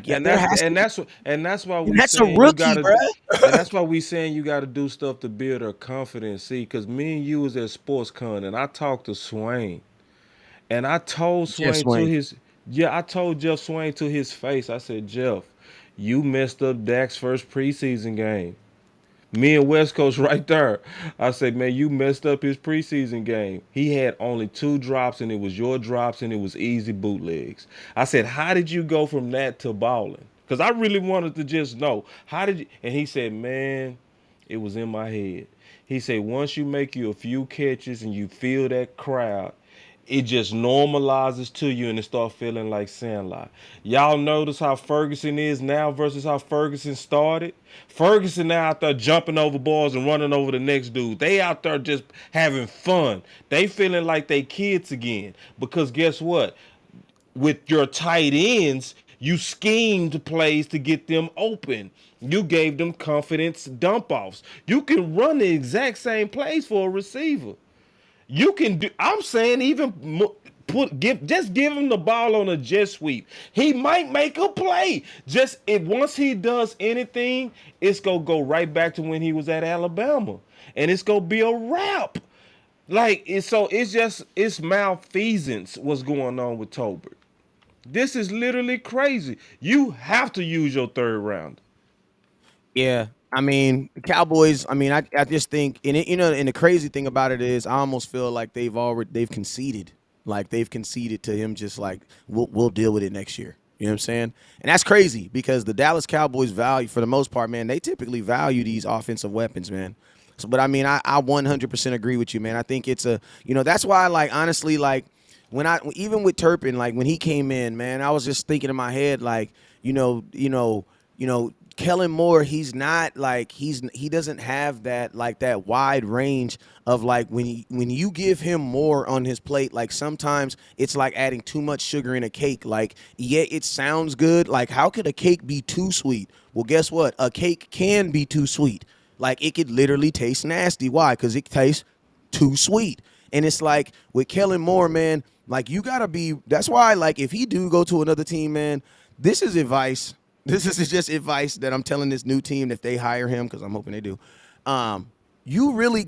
Yeah, And there has to. that's why And we that's a saying you rookie, gotta, bro. and that's why we saying you gotta do stuff to build her confidence. See, because me and you was at SportsCon, and I talked to Swain, and I told Jeff Swain to Swain. his, yeah, I told Jeff Swain to his face. I said, Jeff, you messed up Dak's first preseason game. Me and West Coast right there. I said, man, you messed up his preseason game. He had only two drops, and it was your drops, and it was easy bootlegs. I said, how did you go from that to balling? Because I really wanted to just know. How did you? And he said, man, it was in my head. He said, once you make you a few catches and you feel that crowd, it just normalizes to you and it start feeling like Sandlot. Y'all notice how Ferguson is now versus how Ferguson started? Ferguson now out there jumping over balls and running over the next dude. They out there just having fun. They feeling like they kids again. Because guess what? With your tight ends, you schemed plays to get them open. You gave them confidence dump offs. You can run the exact same plays for a receiver. You can do. I'm saying even just give him the ball on a jet sweep. He might make a play. Just if once he does anything, it's gonna go right back to when he was at Alabama, and it's gonna be a wrap. It's malfeasance what's going on with Tolbert. This is literally crazy. You have to use your third round. Yeah, I mean, the Cowboys. I mean, I just think, and and the crazy thing about it is, I almost feel like they've conceded, like they've conceded to him, just like we'll deal with it next year. You know what I'm saying? And that's crazy because the Dallas Cowboys value, for the most part, man, they typically value these offensive weapons, man. So, but I mean, I 100% agree with you, man. I think it's that's why, like, honestly, like when even with Turpin, like when he came in, man, I was just thinking in my head, like, you know, Kellen Moore, he's not like he doesn't have that, like, that wide range of, like, when you give him more on his plate, like sometimes it's like adding too much sugar in a cake. Like, yeah, it sounds good. Like, how could a cake be too sweet? Well, guess what? A cake can be too sweet. Like, it could literally taste nasty. Why? Because it tastes too sweet. And it's like with Kellen Moore, man, like you gotta be. That's why, like, if he do go to another team, man, this is advice. This is just advice that I'm telling this new team if they hire him, because I'm hoping they do. You really you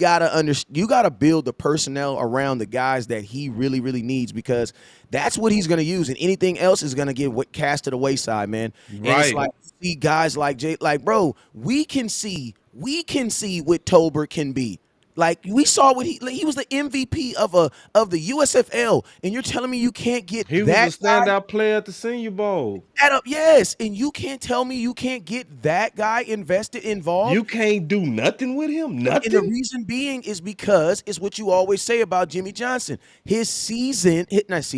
gotta build the personnel around the guys that he really, really needs, because that's what he's gonna use, and anything else is gonna get cast to the wayside, man. And it's Right. like, see guys like Jay, like, bro, we can see what Tolbert can be. Like, we saw what he was the MVP of the USFL, and you're telling me you can't get He was a that guy standout player at the Senior Bowl. that up? Yes, and you can't tell me you can't get that guy involved. You can't do nothing with him. And the Nothing. reason being is because it's what you always say about Jimmy Johnson. Not season,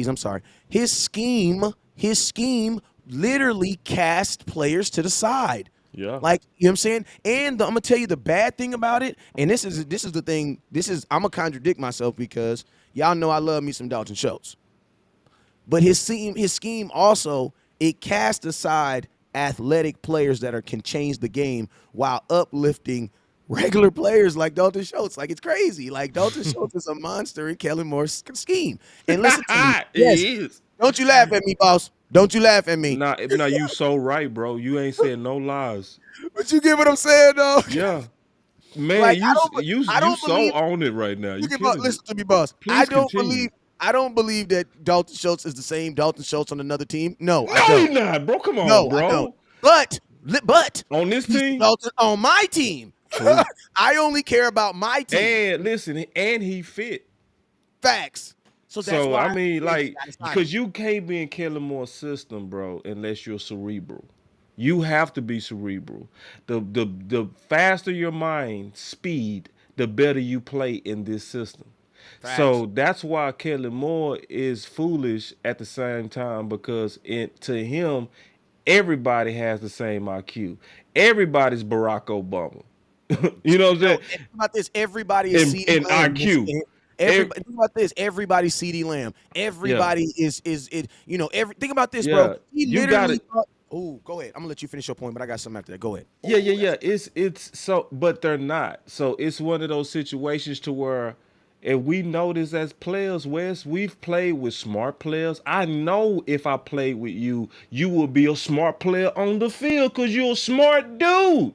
I'm sorry. His scheme literally cast players to the side. Yeah. Like, you know what I'm saying? And I'm gonna tell you the bad thing about it, and this is the thing, I'm gonna contradict myself, because y'all know I love me some Dalton Schultz. But his scheme also, it casts aside athletic players that can change the game while uplifting regular players like Dalton Schultz. Like, it's crazy. Like, Dalton Schultz is a monster in Kellen Moore's scheme. And listen to me. Yes. He is. Don't you laugh at me, boss. Don't you laugh at me. Nah, you so right, bro. You ain't saying no lies. But you get what I'm saying, though. Yeah, man, Like, I don't, I you don't so believe. on it right now. You killing it. Listen to me, boss. I Please don't continue. believe. I don't believe that Dalton Schultz is the same Dalton Schultz on another team. No, I No, don't. you not, bro. Come on, No, I don't. bro. But On this he's the team, Dalton on my team. true. I only care about my team. And listen, and he fit. Facts. So that's So why I I mean, think you like, gotta sign him. because you can't be in Kellen Moore's system, bro, unless you're cerebral. You have to be cerebral. The faster your mind speed, the better you play in this system. Facts. So that's why Kellen Moore is foolish at the same time, because to him, everybody has the same IQ. Everybody's Barack Obama. You know what I'm No, saying? and think about this. Everybody is In, CeeDee in Lamb. IQ. Ev- Everybody, think about this. Everybody's CeeDee Lamb. yeah. Everybody is it. Think about this, bro. Yeah. He You got literally it. thought. Oh, go ahead. I'm gonna let you finish your point, but I got something after that. Go ahead. Yeah, yeah, Oh, yeah. It's so, but they're not. So it's one of those situations to where, if we notice as players, Wes, we've played with smart players. I know if I played with you, you would be a smart player on the field because you're a smart dude.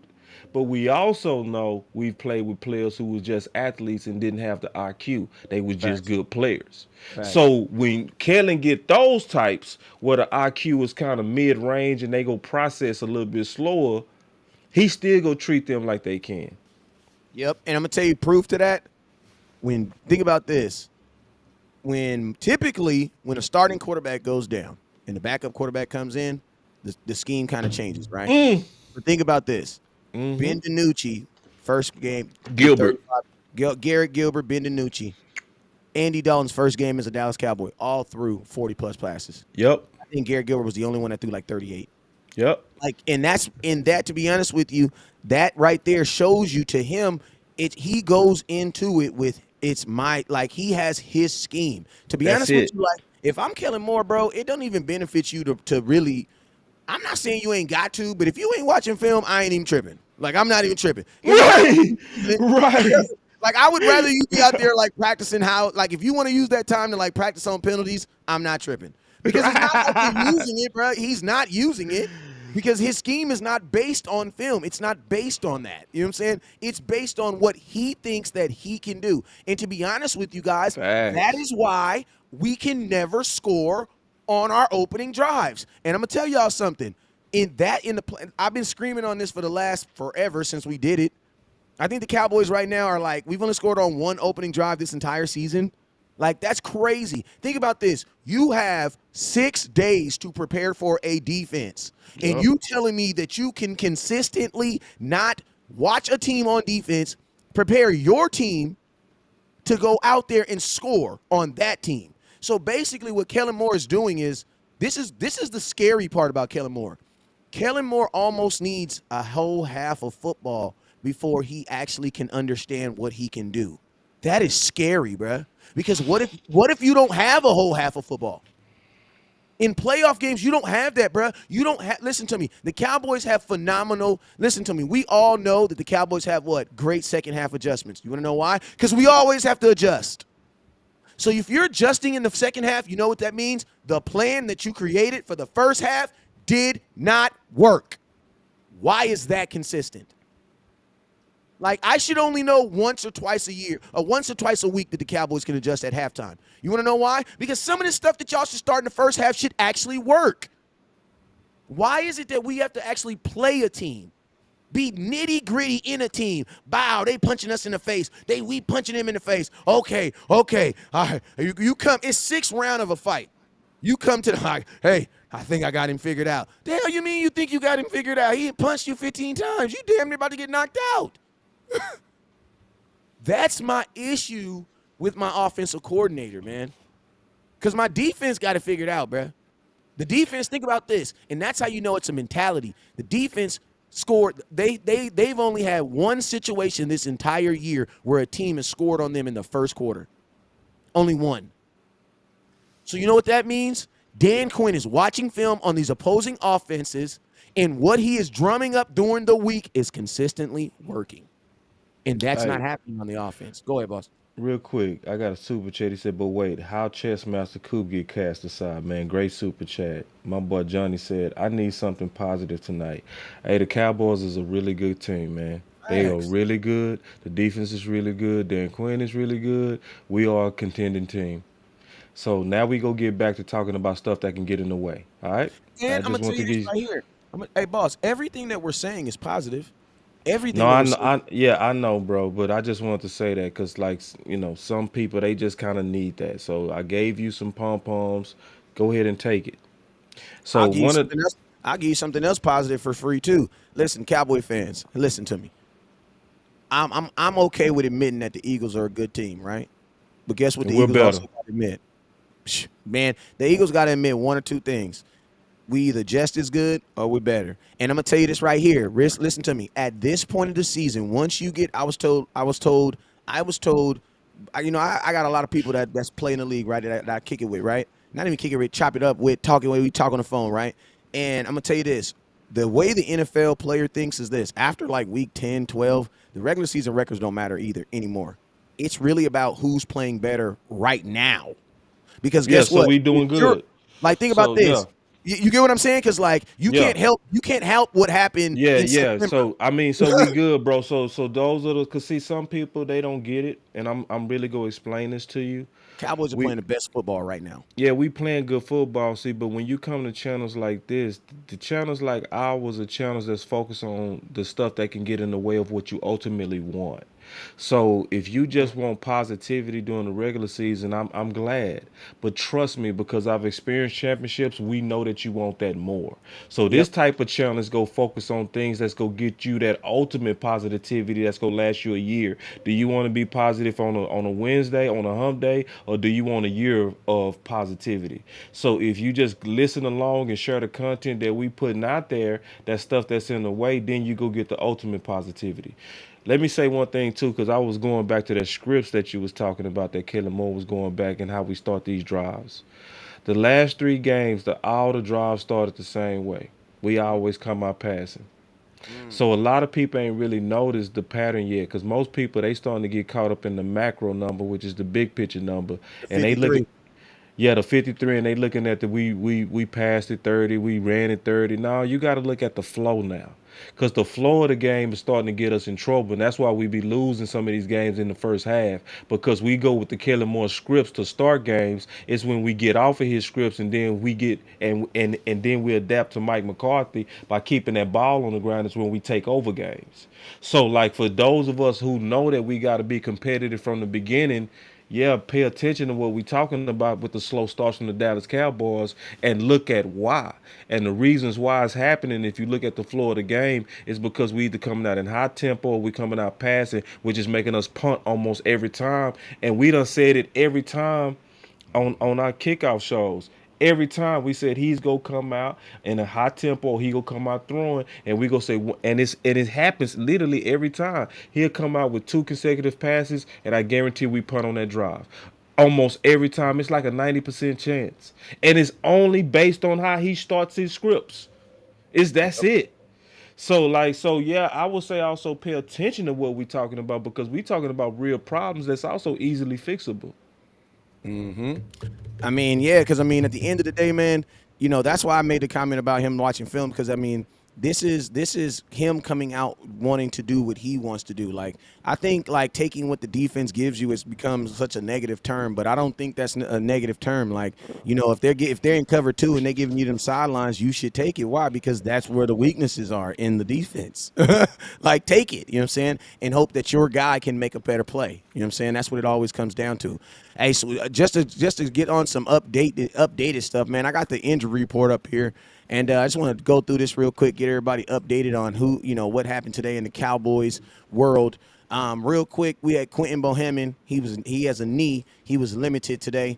But we also know we've played with players who was just athletes and didn't have the IQ. They was just facts, good players. facts. So when Kellen get those types where the IQ is kind of mid range and they go process a little bit slower, he still go treat them like they can. Yep. And I'm gonna tell you proof to that. When think about this, when typically when a starting quarterback goes down and the backup quarterback comes in, the scheme kind of changes, right? But think about this: Ben DiNucci, first game threw Gilbert. 35. Garrett Gilbert, Ben DiNucci, Andy Dalton's first game as a Dallas Cowboy, all threw 40 plus passes. Yep. I think Garrett Gilbert was the only one that threw like 38. Yep. Like, and that's in that. To be honest with you, that right there shows you to him. He goes into it with it's my like he has his scheme. To be That's honest with it. you, like if I'm Kellen Moore, bro, it don't even benefit you to really. I'm not saying you ain't got to, but if you ain't watching film, I ain't even tripping. Like I'm not even tripping. If I'm not Right. Right. like I would rather you be out there like practicing how like if you want to use that time to like practice on penalties, I'm not tripping. Because it's not like you're using it, bro. He's not using it because his scheme is not based on film. It's not based on that. You know what I'm saying? It's based on what he thinks that he can do. And to be honest with you guys, that Facts. is why we can never score on our opening drives. And I'm gonna tell y'all something. I've been screaming on this for the last forever since we did it. I think the Cowboys right now are like, we've only scored on one opening drive this entire season. Like, that's crazy. Think about this. You have 6 days to prepare for a defense. And Yep. you telling me that you can consistently not watch a team on defense, prepare your team to go out there and score on that team. So basically what Kellen Moore is doing is this is the scary part about Kellen Moore. Kellen Moore almost needs a whole half of football before he actually can understand what he can do. That is scary, bruh. Because what if you don't have a whole half of football? In playoff games, you don't have that, bruh. You don't have. Listen to me. The Cowboys have phenomenal. Listen to me. We all know that the Cowboys have what? Great second half adjustments. You want to know why? Because we always have to adjust. So if you're adjusting in the second half, you know what that means? The plan that you created for the first half did not work. Why is that consistent? Like, I should only know once or twice a year, or once or twice a week that the Cowboys can adjust at halftime. You want to know why? Because some of this stuff that y'all should start in the first half should actually work. Why is it that we have to actually play a team? Be nitty gritty in a team. Bow, they punching us in the face. We punching them in the face. Okay, all right. You come. It's 6th round of a fight. You come to the like, hey, I think I got him figured out. The hell you mean you think you got him figured out? He punched you 15 times. You damn near about to get knocked out. That's my issue with my offensive coordinator, man. Because my defense got it figured out, bruh. The defense, think about this, and that's how you know it's a mentality. The defense scored. They've only had one situation this entire year where a team has scored on them in the first quarter. Only one. So you know what that means? Dan Quinn is watching film on these opposing offenses, and what he is drumming up during the week is consistently working. And that's not Hey, happening on the offense. Go ahead, boss. real quick, I got a super chat. He said, but wait, how Chessmaster Coop get cast aside, man? Great super chat. My boy Johnny said, I need something positive tonight. Hey, the Cowboys is a really good team, man. They are Facts. really good. The defense is really good. Dan Quinn is really good. We are a contending team. So now we go get back to talking about stuff that can get in the way. All right? I And I'm just gonna tell want to you this give. right here. Hey, boss, everything that we're saying is positive. Everything No, that I we're know, saying. yeah, I know, bro, but I just wanted to say that because, like, some people they just kind of need that. So I gave you some pom poms. Go ahead and take it. So I'll give you one of, something else. I'll give you something else positive for free too. Listen, Cowboy fans, listen to me. I'm okay with admitting that the Eagles are a good team, right? But guess what and the we're Eagles also better. got to admit? Man, the Eagles got to admit one or two things. We either just as good or we're better. And I'm gonna tell you this right here. Listen to me. At this point of the season, once you get, I got a lot of people that's playing the league, right? That I kick it with, right? Not even kick it with, chop it up with, talking with, we talk on the phone, right? And I'm gonna tell you this: the way the NFL player thinks is this: after like week 10, 12, the regular season records don't matter either anymore. It's really about who's playing better right now. Because Yeah, guess so what? we If doing you're good. like, think about So yeah, this. You get what I'm saying? Because like yeah. you can't help what happened Yeah, in yeah. September. So I mean, so we good, bro. So those are the, cause see, some people they don't get it, and I'm really gonna explain this to you. Cowboys are We playing the best football right now. Yeah, we playing good football, see, but when you come to channels like this, the channels like ours are channels that's focused on the stuff that can get in the way of what you ultimately want. So if you just want positivity during the regular season, I'm glad. But trust me, because I've experienced championships, we know that you want that more. So this Yep. type of challenge go focus on things that's gonna get you that ultimate positivity that's gonna last you a year. Do you want to be positive on a Wednesday, on a hump day, or do you want a year of positivity? So if you just listen along and share the content that we putting out there, that stuff that's in the way, then you go get the ultimate positivity. Let me say one thing too, because I was going back to the scripts that you was talking about that Kellen Moore was going back and how we start these drives. The last three games, all the drives started the same way. We always come out passing. Mm. So a lot of people ain't really noticed the pattern yet, because most people they starting to get caught up in the macro number, which is the big picture number, The and they look 53. at yeah, the 53, and they looking at the we passed it 30, we ran it 30. Now you got to look at the flow now, because the flow of the game is starting to get us in trouble, and that's why we be losing some of these games in the first half, because we go with the Kellen Moore scripts to start games. It's when we get off of his scripts, and then we get and then we adapt to Mike McCarthy by keeping that ball on the ground. Is when we take over games. So like for those of us who know that we got to be competitive from the beginning, yeah, pay attention to what we're talking about with the slow starts from the Dallas Cowboys and look at why. And the reasons why it's happening, if you look at the flow of the game, is because we either coming out in high tempo or we coming out passing, which is making us punt almost every time. And we done said it every time on our kickoff shows. Every time we said he's gonna come out in a high tempo, he gonna come out throwing, and we gonna say, and it happens literally every time. He'll come out with two consecutive passes, and I guarantee we punt on that drive. Almost every time, it's like a 90% chance, and it's only based on how he starts his scripts. Is that's it. So yeah, I would say also pay attention to what we talking about, because we talking about real problems that's also easily fixable. Mm-hmm. I mean, yeah, because I mean, at the end of the day, man, that's why I made the comment about him watching film. Because I mean, this is him coming out wanting to do what he wants to do. Like I think like taking what the defense gives you has become such a negative term, but I don't think that's a negative term. Like if they're in cover two and they're giving you them sidelines, you should take it. Why? Because that's where the weaknesses are in the defense. Like take it, you know what I'm saying, and hope that your guy can make a better play. You know what I'm saying? That's what it always comes down to. Hey, so just to get on some updated stuff, man. I got the injury report up here, and I just want to go through this real quick, get everybody updated on who what happened today in the Cowboys world. Real quick, we had Quentin Bohannon. He has a knee. He was limited today.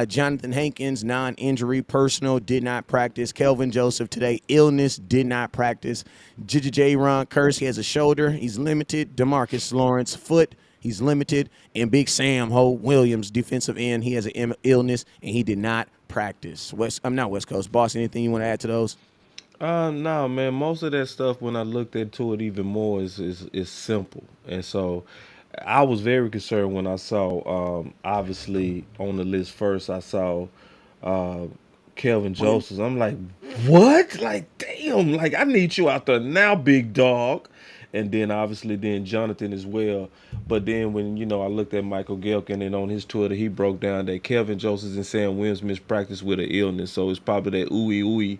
Jonathan Hankins, non-injury, personal, did not practice. Kelvin Joseph today, illness, did not practice. J. Ron Curse, he has a shoulder. He's limited. Demarcus Lawrence, foot. He's limited. And Big Sam Ho Williams, defensive end, he has an illness and he did not practice. I'm not West Coast. Boss, anything you want to add to those? No, man. Most of that stuff, when I looked into it even more, is simple, and so I was very concerned when I saw, obviously on the list first, I saw uh, Kelvin Quentin. Joseph. I'm like, what? Like, damn! Like, I need you out there now, big dog. And then obviously then Jonathan as well. But then when I looked at Michael Gelkin, and on his Twitter he broke down that Kelvin Joseph and Sam Williams missed practice with an illness, so it's probably that ooey ooey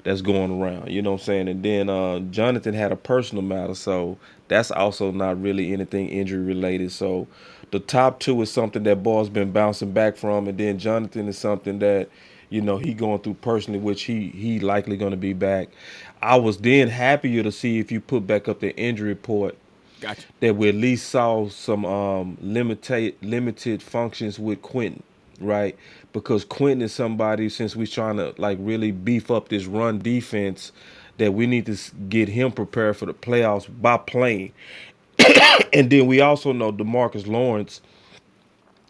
that's going around. You know what I'm saying? And then Jonathan had a personal matter, so that's also not really anything injury related. So the top two is something that Ball's been bouncing back from, and then Jonathan is something that he going through personally, which he likely going to be back. I was then happier to see, if you put back up the injury report, Gotcha. that we at least saw some limited functions with Quentin, right? Because Quentin is somebody, since we're trying to like really beef up this run defense, that we need to get him prepared for the playoffs by playing. And then we also know DeMarcus Lawrence,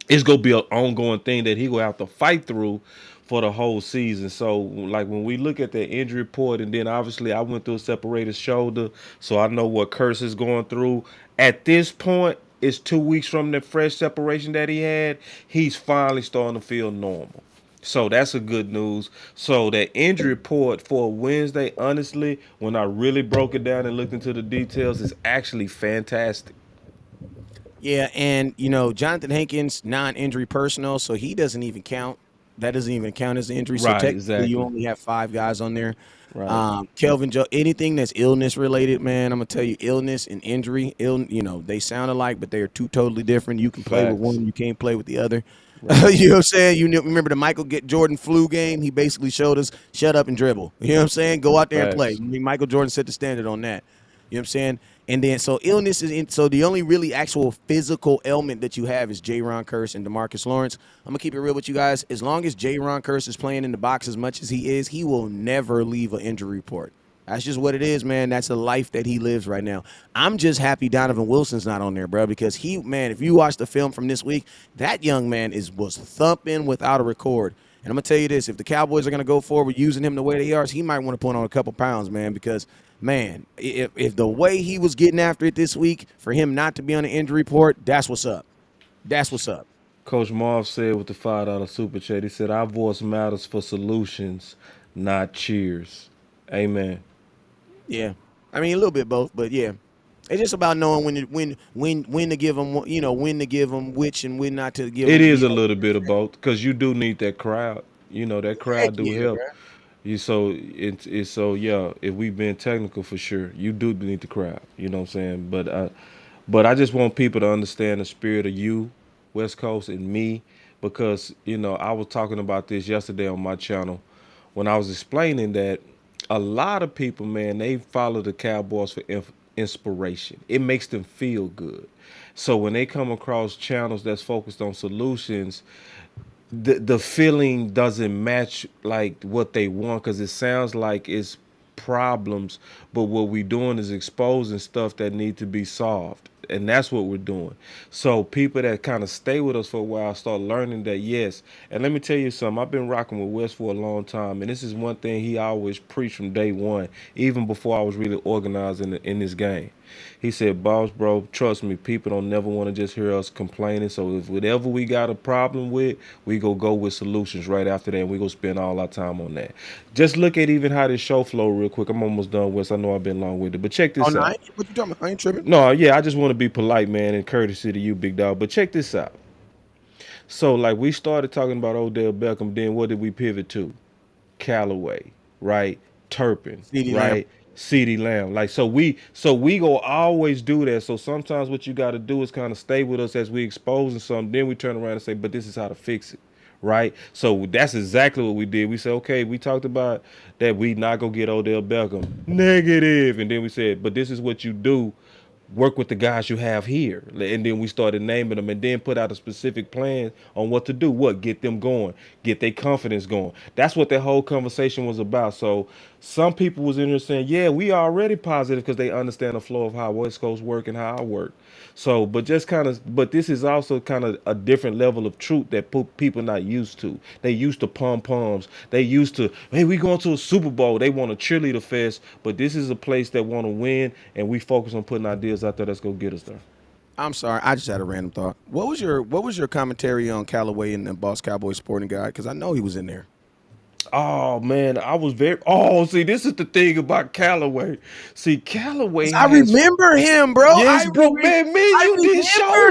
it's gonna be an ongoing thing that he will have to fight through for the whole season. So like when we look at the injury report, and then obviously I went through a separated shoulder, so I know what Curse is going through. At this point, it's 2 weeks from the fresh separation that he had. He's finally starting to feel normal. So that's a good news. So that injury report for Wednesday, honestly, when I really broke it down and looked into the details, is actually fantastic. Yeah, and Jonathan Hankins non-injury personnel, so he doesn't even count. That doesn't even count as an injury. So Right, technically, you exactly. only have five guys on there. Right. Kelvin Joe, anything that's illness related, man, I'm gonna tell you, illness and injury, they sound alike, but they are two totally different. You can play with Facts. one, you can't play with the other. Right. You know what I'm saying? Remember the Michael get Jordan flu game? He basically showed us shut up and dribble. You know what I'm saying? Go out there and play. I Facts. mean, Michael Jordan set the standard on that. You know what I'm saying? And then so illness so the only really actual physical ailment that you have is Ron Curse and DeMarcus Lawrence. I'm gonna keep it real with you guys. As long as Ron Curse is playing in the box as much as he is, he will never leave an injury report. That's just what it is, man. That's the life that he lives right now. I'm just happy Donovan Wilson's not on there, bro, because man, if you watch the film from this week, that young man was thumping without a record. And I'm gonna tell you this: if the Cowboys are gonna go forward using him the way they are, he might want to put on a couple pounds, man, because man, if the way he was getting after it this week, for him not to be on the injury report, that's what's up. That's what's up. Coach Marv said with the $5 super chat, he said, "Our voice matters for solutions, not cheers." Amen. Yeah, I mean a little bit both, but yeah, it's just about knowing when to give them, when to give them which and when not to give It them. is a little bit of both because you do need that crowd. That Heck crowd do yeah, help. bro. It's so yeah. If we've been technical for sure, you do need the crowd. You know what I'm saying? But I just want people to understand the spirit of you, West Coast, and me, because I was talking about this yesterday on my channel when I was explaining that a lot of people, man, they follow the Cowboys for inspiration. It makes them feel good. So when they come across channels that's focused on solutions, the feeling doesn't match like what they want because it sounds like it's problems, but what we're doing is exposing stuff that need to be solved, and that's what we're doing. So people that kind of stay with us for a while start learning that, yes. And let me tell you something, I've been rocking with Wes for a long time, and this is one thing he always preached from day one, even before I was really organized in this game. He said, "Boss, bro, trust me, people don't never want to just hear us complaining. So if whatever we got a problem with, we go with solutions right after that, and we go spend all our time on that." Just look at even how this show flow real quick. I'm almost done, Wes. I know I've been long with it, but check Oh this no, out. what you talking about? I ain't tripping. No, yeah, I just want to be polite, man, and courtesy to you, big dog. But check this out. So like we started talking about Odell Beckham, then what did we pivot to? Callaway, right? Turpin, CD Lamb. right? CD Lamb. Like so we go always do that. So sometimes what you gotta do is kind of stay with us as we exposing something, then we turn around and say, but this is how to fix it. Right? So that's exactly what we did. We said, okay, we talked about that we not gonna get Odell Beckham. Negative. And then we said, but this is what you do, work with the guys you have here. And then we started naming them and then put out a specific plan on what to do. What? Get them going. Get their confidence going. That's what that whole conversation was about. So some people was in there saying, yeah, we already positive because they understand the flow of how West Coast work and how I work. So, but this is also kind of a different level of truth that people not used to. They used to pom poms. They used to, hey, we going to a Super Bowl. They want a cheerleader fest, but this is a place that want to win, and we focus on putting ideas out there that's gonna get us there. I'm sorry, I just had a random thought. What was your commentary on Callaway and the Boss Cowboy Sporting Guide? Because I know he was in there. Oh man, I was very. Oh, see, this is the thing about Callaway. See, Callaway 'Cause I has. remember him, bro. Yes, bro, man, me and I you did remember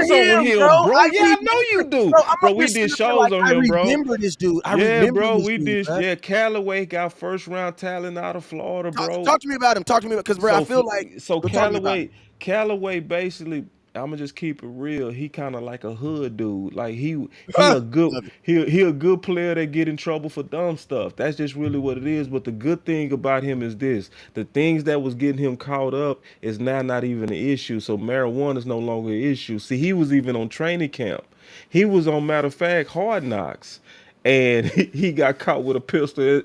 shows on him, bro. him, bro. I Yeah, I know you remember, do, bro. I'm bro. up here We did sitting up there shows like on I him, bro. remember this dude. I Yeah, remember bro, this we dude, did. bro. Yeah, Callaway got first round talent out of Florida, Talk, bro. talk to me about him. Talk to me about because, bro, I So, feel like. so But talk to me about him. Callaway basically, I'm gonna just keep it real. He kind of like a hood dude. Like he a good Love it. he a good player that get in trouble for dumb stuff. That's just really what it is. But the good thing about him is this: the things that was getting him caught up is now not even an issue. So marijuana is no longer an issue. See, he was even on training camp. He was on, matter of fact, Hard Knocks, and he got caught with a pistol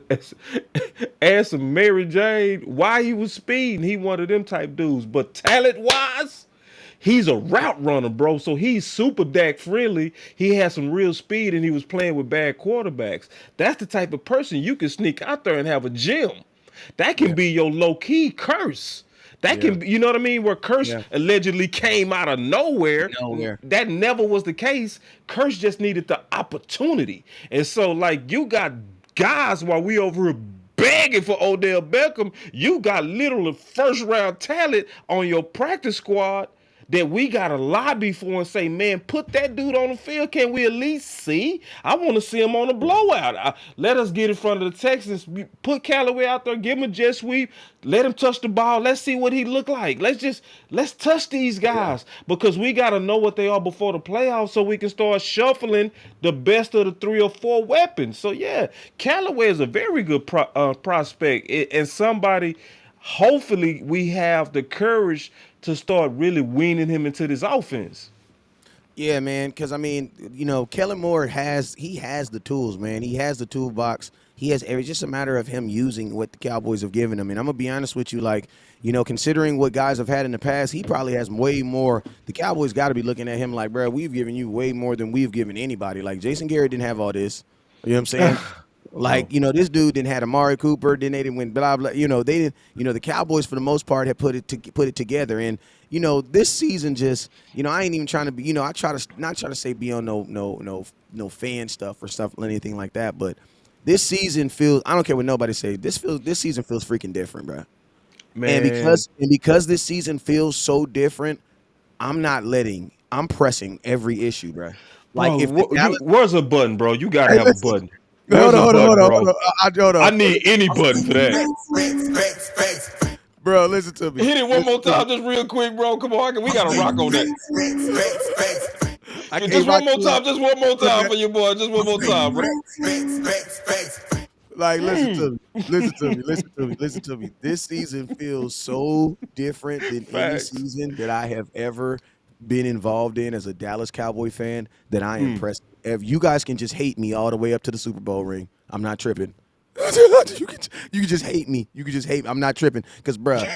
and some Mary Jane. Why he was speeding? He one of them type dudes. But talent wise, He's a route runner, bro. So he's super Dak friendly. He has some real speed, and he was playing with bad quarterbacks. That's the type of person you can sneak out there and have a gym. That can Yeah, be your low key curse. That yeah, can be, you know what I mean? Where Curse yeah. allegedly came out of nowhere. Nowhere. That never was the case. Curse just needed the opportunity. And so, like, you got guys while we over here begging for Odell Beckham, you got literally first round talent on your practice squad that we got to lobby for and say, man, put that dude on the field. Can we at least see? I want to see him on a blowout. Let us get in front of the Texans. Put Callaway out there, give him a jet sweep, let him touch the ball. Let's see what he look like. Let's touch these Yeah. guys because we got to know what they are before the playoffs so we can start shuffling the best of the three or four weapons. So yeah, Callaway is a very good prospect and somebody. Hopefully, we have the courage to start really weaning him into this offense. Yeah, man. Because I mean, Kellen Moore has the tools, man. He has the toolbox. He has. It's just a matter of him using what the Cowboys have given him. And I'm gonna be honest with you, like, considering what guys have had in the past, he probably has way more. The Cowboys got to be looking at him like, bro, we've given you way more than we've given anybody. Like Jason Garrett didn't have all this. You know what I'm saying? No, Like, this dude didn't had Amari Cooper, then they didn't win blah blah. They didn't, the Cowboys for the most part had put it together. And, this season just, I ain't even trying to be, I try to not try to say be on no fan stuff or stuff or anything like that, but this season feels, I don't care what nobody say, this season feels freaking different, bro. And man, because this season feels so different, I'm pressing every issue, bro. Like if the Dallas where's a button, bro? You gotta Hey, have a listen. button. Hold Where's on, a hold on, hold button, on, hold bro? on. Hold I on. need any button for that. Bro, listen to me. Hit it one Listen more to me. time, just real quick, bro. Come on, we gotta rock on that. I can't Just one rock more you out. time, just one more time Okay. for your boy. Just one more time, bro. Like, listen to me. Listen to me. Listen to me. Listen to me. This season feels so different than any Facts. season that I have ever been involved in as a Dallas Cowboy fan that I am pressed. If you guys can just hate me all the way up to the Super Bowl ring, I'm not tripping. You can just hate me. You can just hate me. I'm not tripping because, bruh,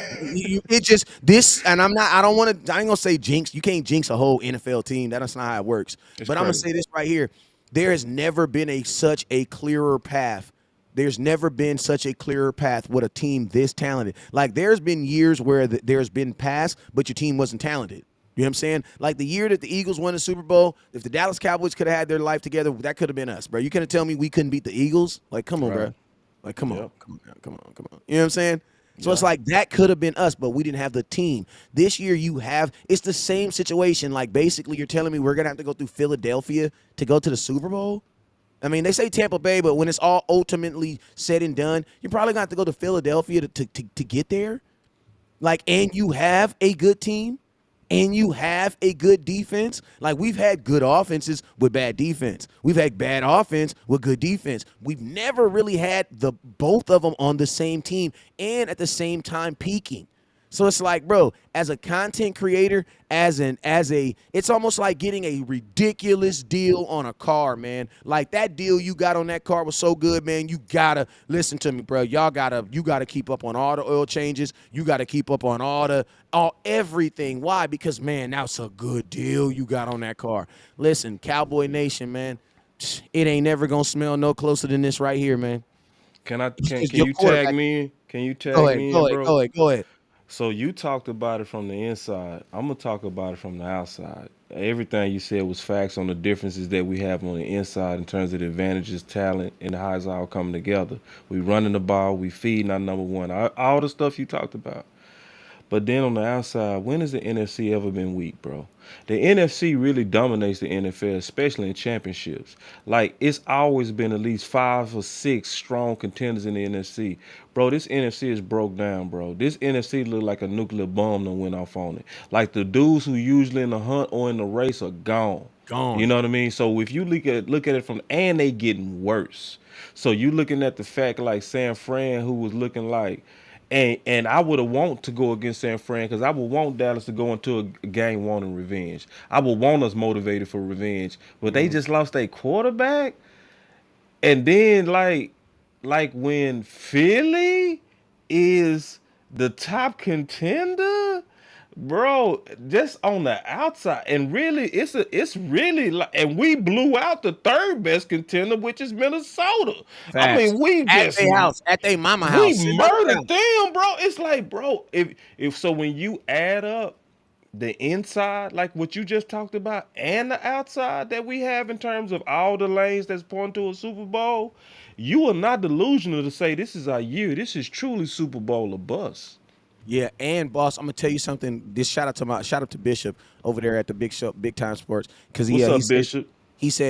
it just this, and I'm not. I don't want to. I ain't gonna say jinx. You can't jinx a whole NFL team. That's not how it works. It's But I'm gonna crazy. say this right here. There has never been such a clearer path. There's never been such a clearer path with a team this talented. Like there's been years where there's been paths, but your team wasn't talented. You know what I'm saying? Like the year that the Eagles won the Super Bowl, if the Dallas Cowboys could have had their life together, that could have been us, bro. You couldn't tell me we couldn't beat the Eagles. Like, come on, Right. bro. Like, come on, Yep. come on, come on, come on. You know what I'm saying? So it's Yeah. like that could have been us, but we didn't have the team. This year it's the same situation. Like basically you're telling me we're gonna have to go through Philadelphia to go to the Super Bowl? I mean, they say Tampa Bay, but when it's all ultimately said and done, you're probably gonna have to go to Philadelphia to get there. Like, and you have a good team and you have a good defense. Like, we've had good offenses with bad defense. We've had bad offense with good defense. We've never really had the both of them on the same team and at the same time peaking. So it's like, bro, as a content creator, it's almost like getting a ridiculous deal on a car, man. Like that deal you got on that car was so good, man. You gotta listen to me, bro. You gotta keep up on all the oil changes. You gotta keep up on all everything. Why? Because man, that's a good deal you got on that car. Listen, Cowboy Nation, man, it ain't never gonna smell no closer than this right here, man. Can I It's can just can your you tag quarterback. me in? Can you Go tag ahead, me in, go ahead, bro? go ahead, go ahead. So you talked about it from the inside. I'm gonna talk about it from the outside. Everything you said was facts on the differences that we have on the inside in terms of the advantages, talent, and how it's all coming together. We running the ball, we feeding our number one. All the stuff you talked about. But then on the outside, when has the NFC ever been weak, bro? The NFC really dominates the NFL, especially in championships. Like it's always been at least 5 or 6 strong contenders in the NFC. Bro, this NFC is broke down, bro. This NFC look like a nuclear bomb that went off on it. Like the dudes who usually in the hunt or in the race are gone. You Gone. know what I mean? So if you look at it from and they getting worse. So you looking at the fact like San Fran, who was looking like and I would have want to go against San Fran because I would want Dallas to go into a game wanting revenge. I would want us motivated for revenge. But they Mhm. just lost their quarterback. And then like when Philly is the top contender, bro, just on the outside, and really, it's really like, and we blew out the third best contender, which is Minnesota. I Facts. mean, we At just their house, at their mama we house, sitting on the murdered couch. them, bro. It's like, bro, if so, when you add up the inside, like what you just talked about, and the outside that we have in terms of all the lanes that's pointing to a Super Bowl, you are not delusional to say this is our year. This is truly Super Bowl or bust. Yeah, and boss, I'm gonna tell you something. This shout out to Bishop over there at the Big Show, Big Time Sports, because What's he up, said Bishop?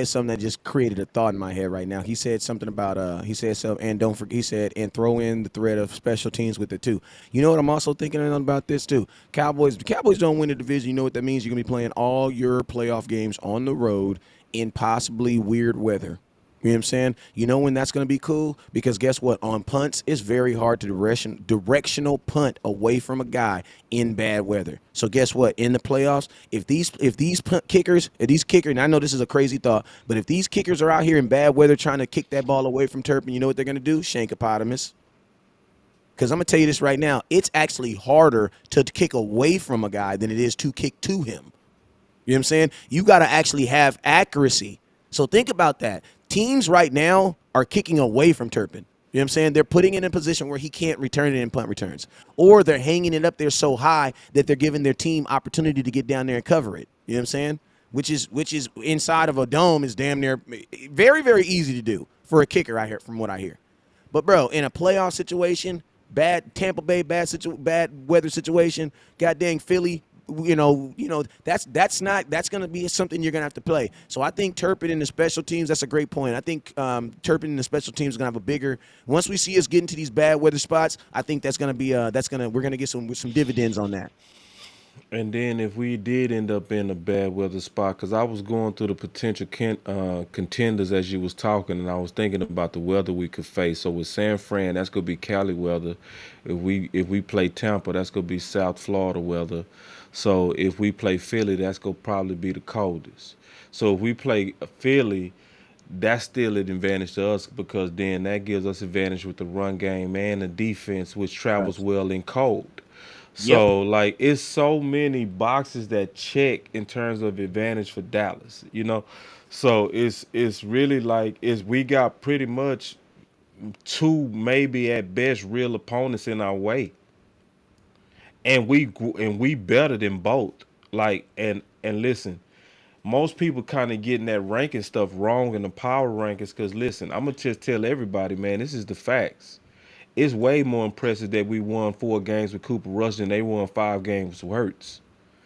something that just created a thought in my head right now. He said something about he said something, and don't forget, he said, and throw in the thread of special teams with it too. You know what I'm also thinking about this too. Cowboys, the Cowboys don't win the division. You know what that means? You're gonna be playing all your playoff games on the road in possibly weird weather. You know what I'm saying? You know when that's going to be cool? Because guess what? On punts, it's very hard to directional punt away from a guy in bad weather. So guess what? In the playoffs, if these punt kickers, if these kickers, and I know this is a crazy thought, but if these kickers are out here in bad weather trying to kick that ball away from Turpin, you know what they're going to do? Shankopotamus. Because I'm going to tell you this right now. It's actually harder to kick away from a guy than it is to kick to him. You know what I'm saying? You got to actually have accuracy. So think about that. Teams right now are kicking away from Turpin. You know what I'm saying? They're putting it in a position where he can't return it in punt returns. Or they're hanging it up there so high that they're giving their team opportunity to get down there and cover it. You know what I'm saying? Which is inside of a dome is damn near very, very easy to do for a kicker, I hear, from what I hear. But bro, in a playoff situation, bad Tampa Bay, bad weather situation, goddamn Philly, that's gonna be something you're gonna have to play. So I think Turpin in the special teams, that's a great point. I think Turpin in the special teams is gonna have a bigger. Once we see us get into these bad weather spots, I think we're gonna get some dividends on that. And then if we did end up in a bad weather spot, because I was going through the potential contenders as you was talking, and I was thinking about the weather we could face. So with San Fran, that's gonna be Cali weather. If we play Tampa, that's gonna be South Florida weather. So if we play Philly, that's gonna probably be the coldest. So if we play Philly, that's still an advantage to us because then that gives us advantage with the run game and the defense, which travels Facts. well in cold. Yep. So like it's so many boxes that check in terms of advantage for Dallas, you know. So it's really like is we got pretty much two maybe at best real opponents in our way, and we better than both. Like and listen, most people kind of getting that ranking stuff wrong in the power rankings. Cause listen, I'm gonna just tell everybody, man, this is the facts. It's way more impressive that we won 4 games with Cooper Rush than they won 5 games with Hurts.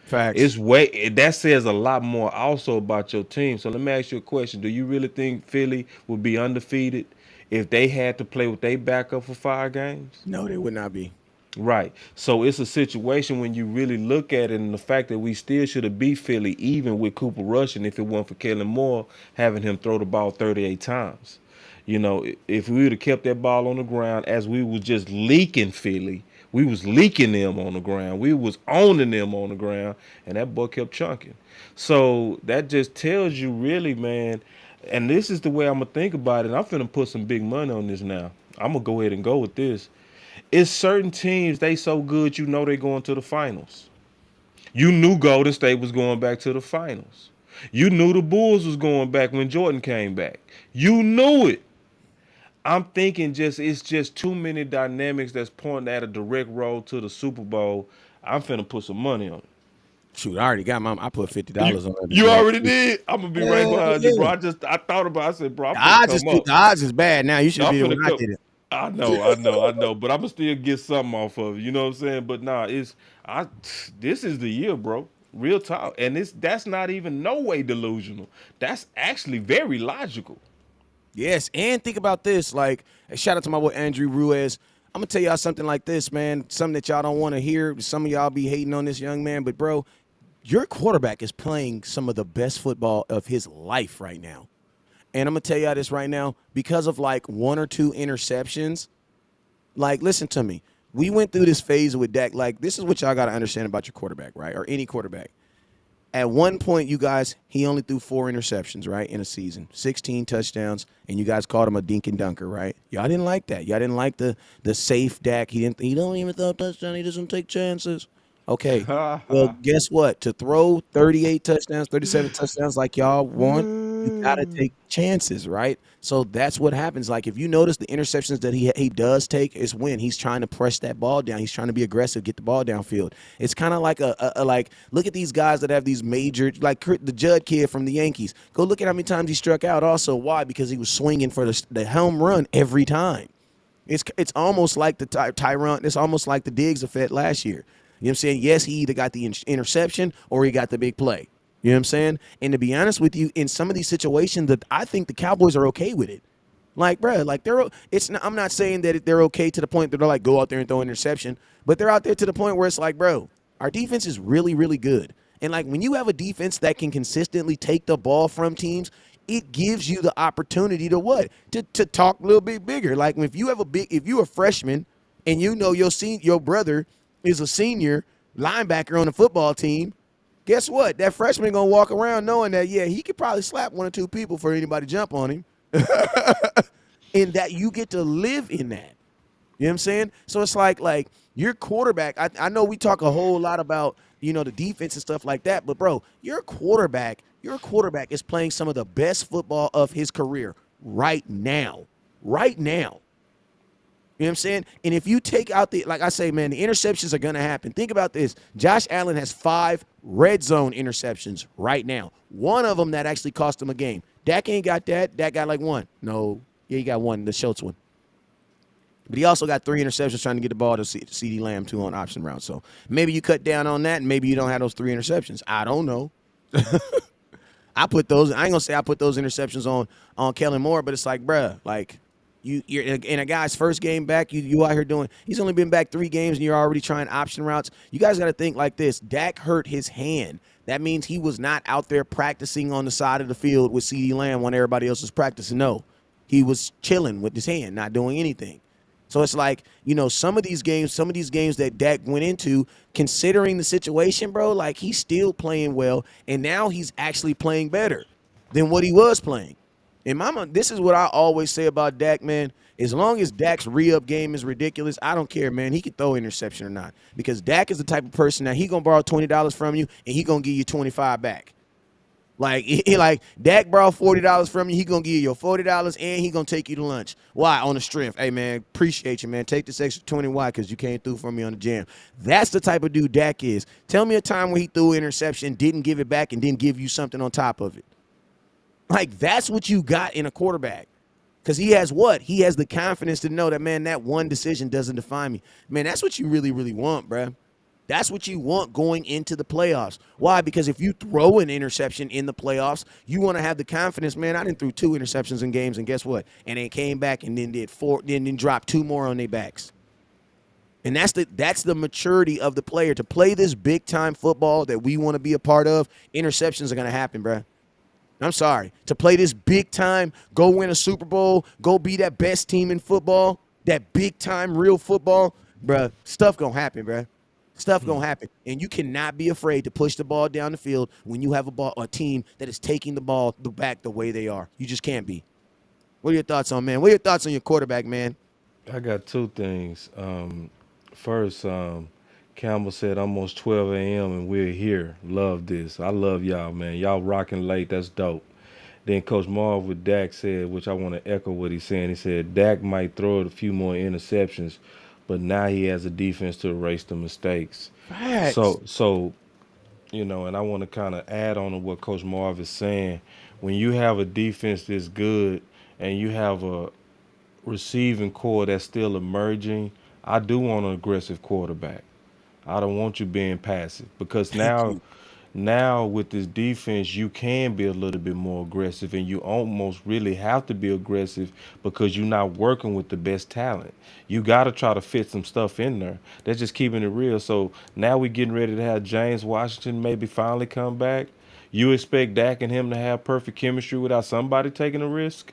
Facts. It's way that says a lot more also about your team. So let me ask you a question: do you really think Philly would be undefeated if they had to play with their backup for 5 games? No, they would not be. Right. So it's a situation when you really look at it and the fact that we still should have beat Philly even with Cooper rushing if it weren't for Kellen Moore having him throw the ball 38 times. You know, if we would have kept that ball on the ground as we was just leaking Philly, we was leaking them on the ground. We was owning them on the ground, and that boy kept chunking. So that just tells you really, man, and this is the way I'm gonna think about it. I'm finna put some big money on this now. I'm gonna go ahead and go with this. It's certain teams they so good you know they going to the finals. You knew Golden State was going back to the finals. You knew the Bulls was going back when Jordan came back. You knew it. I'm thinking just it's just too many dynamics that's pointing at a direct road to the Super Bowl. I'm finna put some money on it. Shoot, I already got my. I put You $50 on it you last already week. did. I'm gonna be right Hell behind you, bro. yeah. I thought about. I said, bro, I'm The finna odds is come up. the odds is bad now. You should have I'm been when finna I come. did it. I know, but I'ma still get something off of it. You know what I'm saying? But nah, I. This is the year, bro. Real talk, and that's not even no way delusional. That's actually very logical. Yes, and think about this. Like, shout out to my boy Andrew Ruiz. I'm gonna tell y'all something like this, man. Something that y'all don't want to hear. Some of y'all be hating on this young man, but bro, your quarterback is playing some of the best football of his life right now. And I'm gonna tell y'all this right now because of like one or two interceptions. Like, listen to me. We went through this phase with Dak. Like, this is what y'all gotta understand about your quarterback, right? Or any quarterback. At one point, you guys, he only threw 4 interceptions, right, in a season, 16 touchdowns, and you guys called him a dink and dunker, right? Y'all didn't like that. Y'all didn't like the safe Dak. He don't even throw a touchdown. He doesn't take chances. Okay. Well, guess what? To throw 38 touchdowns, 37 touchdowns like y'all want, you gotta take chances, right? So that's what happens. Like if you notice the interceptions that he does take is when he's trying to press that ball down. He's trying to be aggressive, get the ball downfield. It's kind of like a like look at these guys that have these major like the Judd kid from the Yankees. Go look at how many times he struck out. Also, why? Because he was swinging for the home run every time. It's almost like the Tyron. It's almost like the Diggs effect last year. You know what I'm saying? Yes, he either got the interception or he got the big play. You know what I'm saying? And to be honest with you, in some of these situations, that I think the Cowboys are okay with it. Like, bro, like they're it's. Not, I'm not saying that they're okay to the point that they're like go out there and throw an interception, but they're out there to the point where it's like, bro, our defense is really, really good. And like when you have a defense that can consistently take the ball from teams, it gives you the opportunity to what? To talk a little bit bigger. Like if you're a freshman and you know your brother is a senior linebacker on the football team, guess what? That freshman gonna walk around knowing that yeah, he could probably slap one or two people for anybody jump on him. And that you get to live in that. You know what I'm saying? So it's like your quarterback. I know we talk a whole lot about the defense and stuff like that, but bro, your quarterback is playing some of the best football of his career right now. Right now. You know what I'm saying? And if you take out like I say, man, the interceptions are going to happen. Think about this. Josh Allen has 5 red zone interceptions right now. One of them that actually cost him a game. Dak ain't got that. Dak got like one. No. Yeah, he got one, the Schultz one. But he also got 3 interceptions trying to get the ball to CD Lamb, 2 on option route. So maybe you cut down on that, and maybe you don't have those 3 interceptions. I don't know. I put those. I ain't gonna say I put those interceptions on Kellen Moore, but it's like, bruh, like you're in a guy's first game back. You out here doing. He's only been back 3 games, and you're already trying option routes. You guys got to think like this. Dak hurt his hand. That means he was not out there practicing on the side of the field with CD Lamb when everybody else was practicing. No, he was chilling with his hand, not doing anything. So it's like, some of these games that Dak went into, considering the situation, bro, like he's still playing well, and now he's actually playing better than what he was playing. And mama, this is what I always say about Dak, man. As long as Dak's re-up game is ridiculous, I don't care, man. He can throw interception or not. Because Dak is the type of person that he gonna borrow $20 from you and he gonna give you 25 back. Like like Dak borrowed $40 from you, he gonna give you your $40 and he gonna take you to lunch. Why? On the strength. Hey man, appreciate you, man. Take this extra 20. Why? Because you came through for me on the jam. That's the type of dude Dak is. Tell me a time where he threw an interception, didn't give it back, and didn't give you something on top of it. Like that's what you got in a quarterback. Because he has what? He has the confidence to know that, man, that one decision doesn't define me. Man, that's what you really, really want, bruh. That's what you want going into the playoffs. Why? Because if you throw an interception in the playoffs, you want to have the confidence, man, I didn't threw 2 interceptions in games, and guess what? And they came back and then did 4, then dropped 2 more on their backs. And that's the maturity of the player. To play this big-time football that we want to be a part of, interceptions are going to happen, bruh. I'm sorry. To play this big time, go win a Super Bowl, go be that best team in football, that big time real football, bruh, stuff gonna happen, bruh. Stuff gonna happen. And you cannot be afraid to push the ball down the field when you have a team that is taking the ball back the way they are. You just can't be. What are your thoughts on, man? What are your thoughts on your quarterback, man? I got 2 things. First, Campbell said almost 12 a.m. and we're here. Love this. I love y'all, man. Y'all rocking late. That's dope. Then Coach Marv with Dak said, which I want to echo what he's saying. He said Dak might throw a few more interceptions, but now he has a defense to erase the mistakes. Facts. So, and I want to kind of add on to what Coach Marv is saying. When you have a defense that's good and you have a receiving core that's still emerging, I do want an aggressive quarterback. I don't want you being passive because Thank now you. now with this defense you can be a little bit more aggressive and you almost really have to be aggressive because you're not working with the best talent. You got to try to fit some stuff in there. That's just keeping it real. So now we're getting ready to have James Washington maybe finally come back. You expect Dak and him to have perfect chemistry without somebody taking a risk?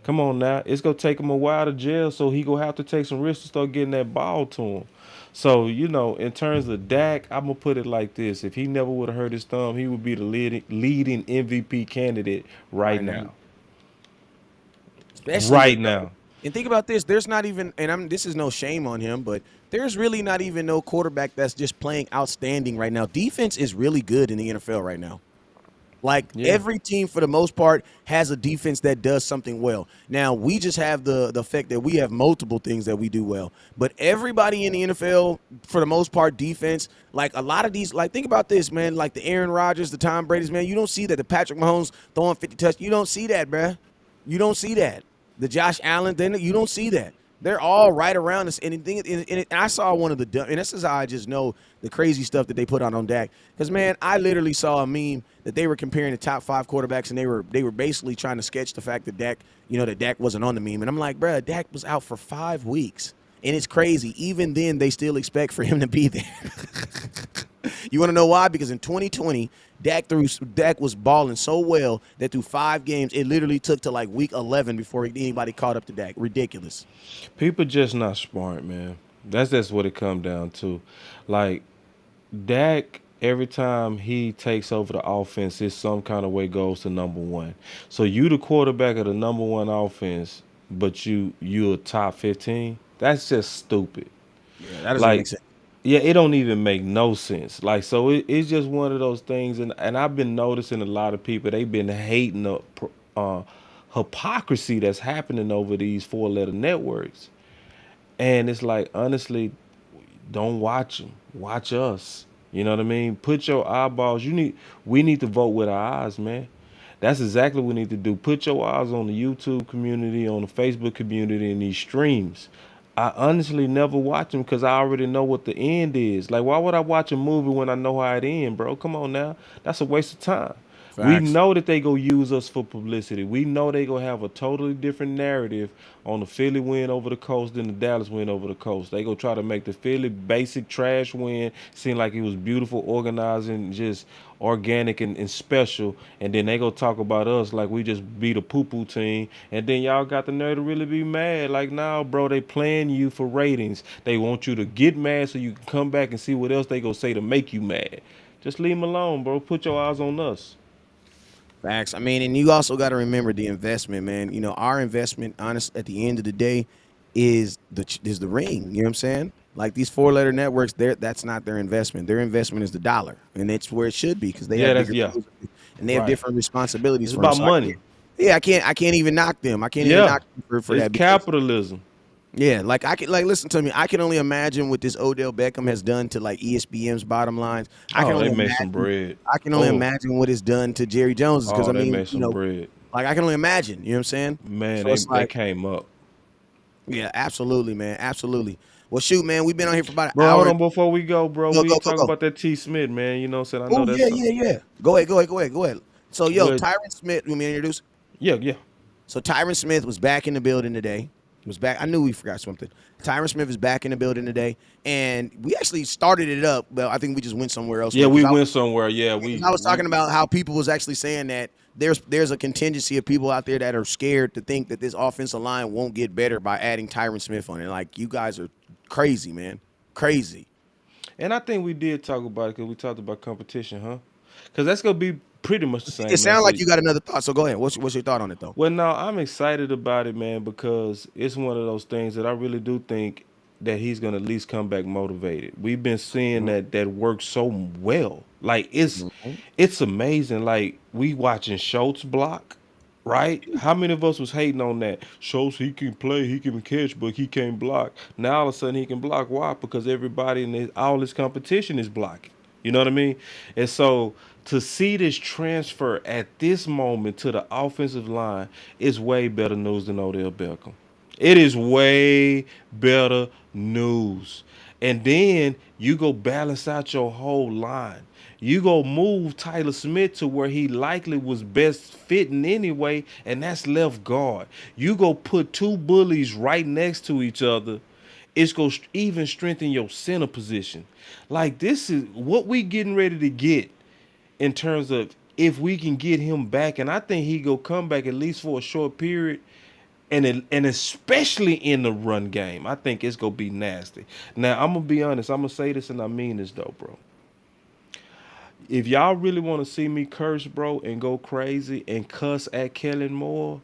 Come on now, it's gonna take him a while to gel, so he gonna have to take some risks to start getting that ball to him. So in terms of Dak, I'm gonna put it like this: if he never would have hurt his thumb, he would be the leading MVP candidate right Right now. now. Especially with Right bro. now. And think about this. There's not even, and this is no shame on him, but There's really not even no quarterback that's just playing outstanding right now. Defense is really good in the NFL right now. Like Yeah. every team for the most part has a defense that does something well. Now we just have the fact that we have multiple things that we do well. But everybody in the NFL for the most part defense, like a lot of these, like think about this, man, like the Aaron Rodgers, the Tom Brady's, man, you don't see that. The Patrick Mahomes throwing 50 touch, you don't see that, bruh. You don't see that. The Josh Allen, then you don't see that. They're all right around us. And I saw one of the, and this is how I just know the crazy stuff that they put on Dak. Because man, I literally saw a meme that they were comparing the top 5 quarterbacks, and they were basically trying to sketch the fact that Dak, that Dak wasn't on the meme. And I'm like, bruh, Dak was out for 5 weeks, and it's crazy. Even then, they still expect for him to be there. You want to know why? Because in 2020, Dak was balling so well that through 5 games, it literally took to like week 11 before anybody caught up to Dak. Ridiculous. People just not smart, man. That's what it come down to. Like Dak, every time he takes over the offense, it some kind of way goes to number one. So you the quarterback of the number one offense, but you a top 15. That's just stupid. Yeah, that doesn't make Like, sense. yeah, it don't even make no sense. Like, so it's just one of those things, and I've been noticing a lot of people they've been hating the uh, hypocrisy that's happening over these four-letter networks, and it's like honestly, don't watch them. Watch us. You know what I mean? Put your eyeballs. We need to vote with our eyes, man. That's exactly what we need to do. Put your eyes on the YouTube community, on the Facebook community, and these streams. I honestly never watch them because I already know what the end is. Like, why would I watch a movie when I know how it ends, bro? Come on now. That's a waste of time. We Facts. know that they go use us for publicity. We know they go have a totally different narrative on the Philly win over the coast than the Dallas win over the coast. They go try to make the Philly basic trash win seem like it was beautiful, organized, and just organic and special. And then they go talk about us like we just beat a poo-poo team. And then y'all got the nerve to really be mad. Like, nah, bro, they playing you for ratings. They want you to get mad so you can come back and see what else they go say to make you mad. Just leave them alone, bro. Put your eyes on us. Facts. I mean, and you also got to remember the investment, man. Our investment, honest, at the end of the day, is the ring. You know what I'm saying? Like these four-letter networks, that's not their investment. Their investment is the dollar, and it's where it should be because they Yeah, have that's bigger yeah. bills and they have Right. different responsibilities It's for them. about So I money. can't. Yeah, I can't even knock them. I can't even Yeah. knock them for It's that because capitalism. yeah, like I can like listen to me. I can only imagine what this Odell Beckham has done to like ESPN's bottom lines. I can Oh, they only made some imagine. bread. I can only Oh, imagine what it's done to Jerry Jones's because oh, I they mean, made some bread. like I can only imagine. You know what I'm saying? Man, So they it's they like, came up. yeah, absolutely, man, absolutely. Well, shoot, man, we've been on here for about an Bro, hold hour. on before we go, bro. Go, We go, ain't go, talk go. about that T. Smith, man. You know what I'm saying? I know Oh that's yeah, something. yeah, yeah. Go ahead, go ahead, go ahead, go ahead. So, yo, Well, Tyron Smith. You want me to introduce? yeah, yeah. So Tyron Smith was back in the building today. He was back. I knew we forgot something. Tyron Smith is back in the building today, and we actually started it up, but I think we just went somewhere else Yeah, with it we because went somewhere. Yeah, I was talking about how people was actually saying that there's a contingency of people out there that are scared to think that this offensive line won't get better by adding Tyron Smith on it. Like you guys are crazy, man, crazy. and I think we did talk about it because we talked about competition, huh? Because that's gonna be pretty much the It same sounds answer. like you got another thought, so go ahead. What's your thought on it though? Well, no, I'm excited about it, man, because it's one of those things that I really do think that he's gonna at least come back motivated. We've been seeing Mhm, that work so well. Like mhm. it's amazing. Like we watching Schultz block, right? How many of us was hating on that? Schultz, he can play, he can catch, but he can't block. Now all of a sudden he can block. Why? Because everybody in all his competition is blocking. You know what I mean? And so to see this transfer at this moment to the offensive line is way better news than Odell Beckham. It is way better news. And then you go balance out your whole line. You go move Tyler Smith to where he likely was best fitting anyway, and that's left guard. You go put two bullies right next to each other. It's going to even strengthen your center position. Like, this is what we getting ready to get in terms of if we can get him back, and I think he go come back at least for a short period, and especially in the run game, I think it's gonna be nasty. Now I'm gonna be honest. I'm gonna say this, and I mean this though, bro. If y'all really want to see me curse, bro, and go crazy and cuss at Kellen Moore,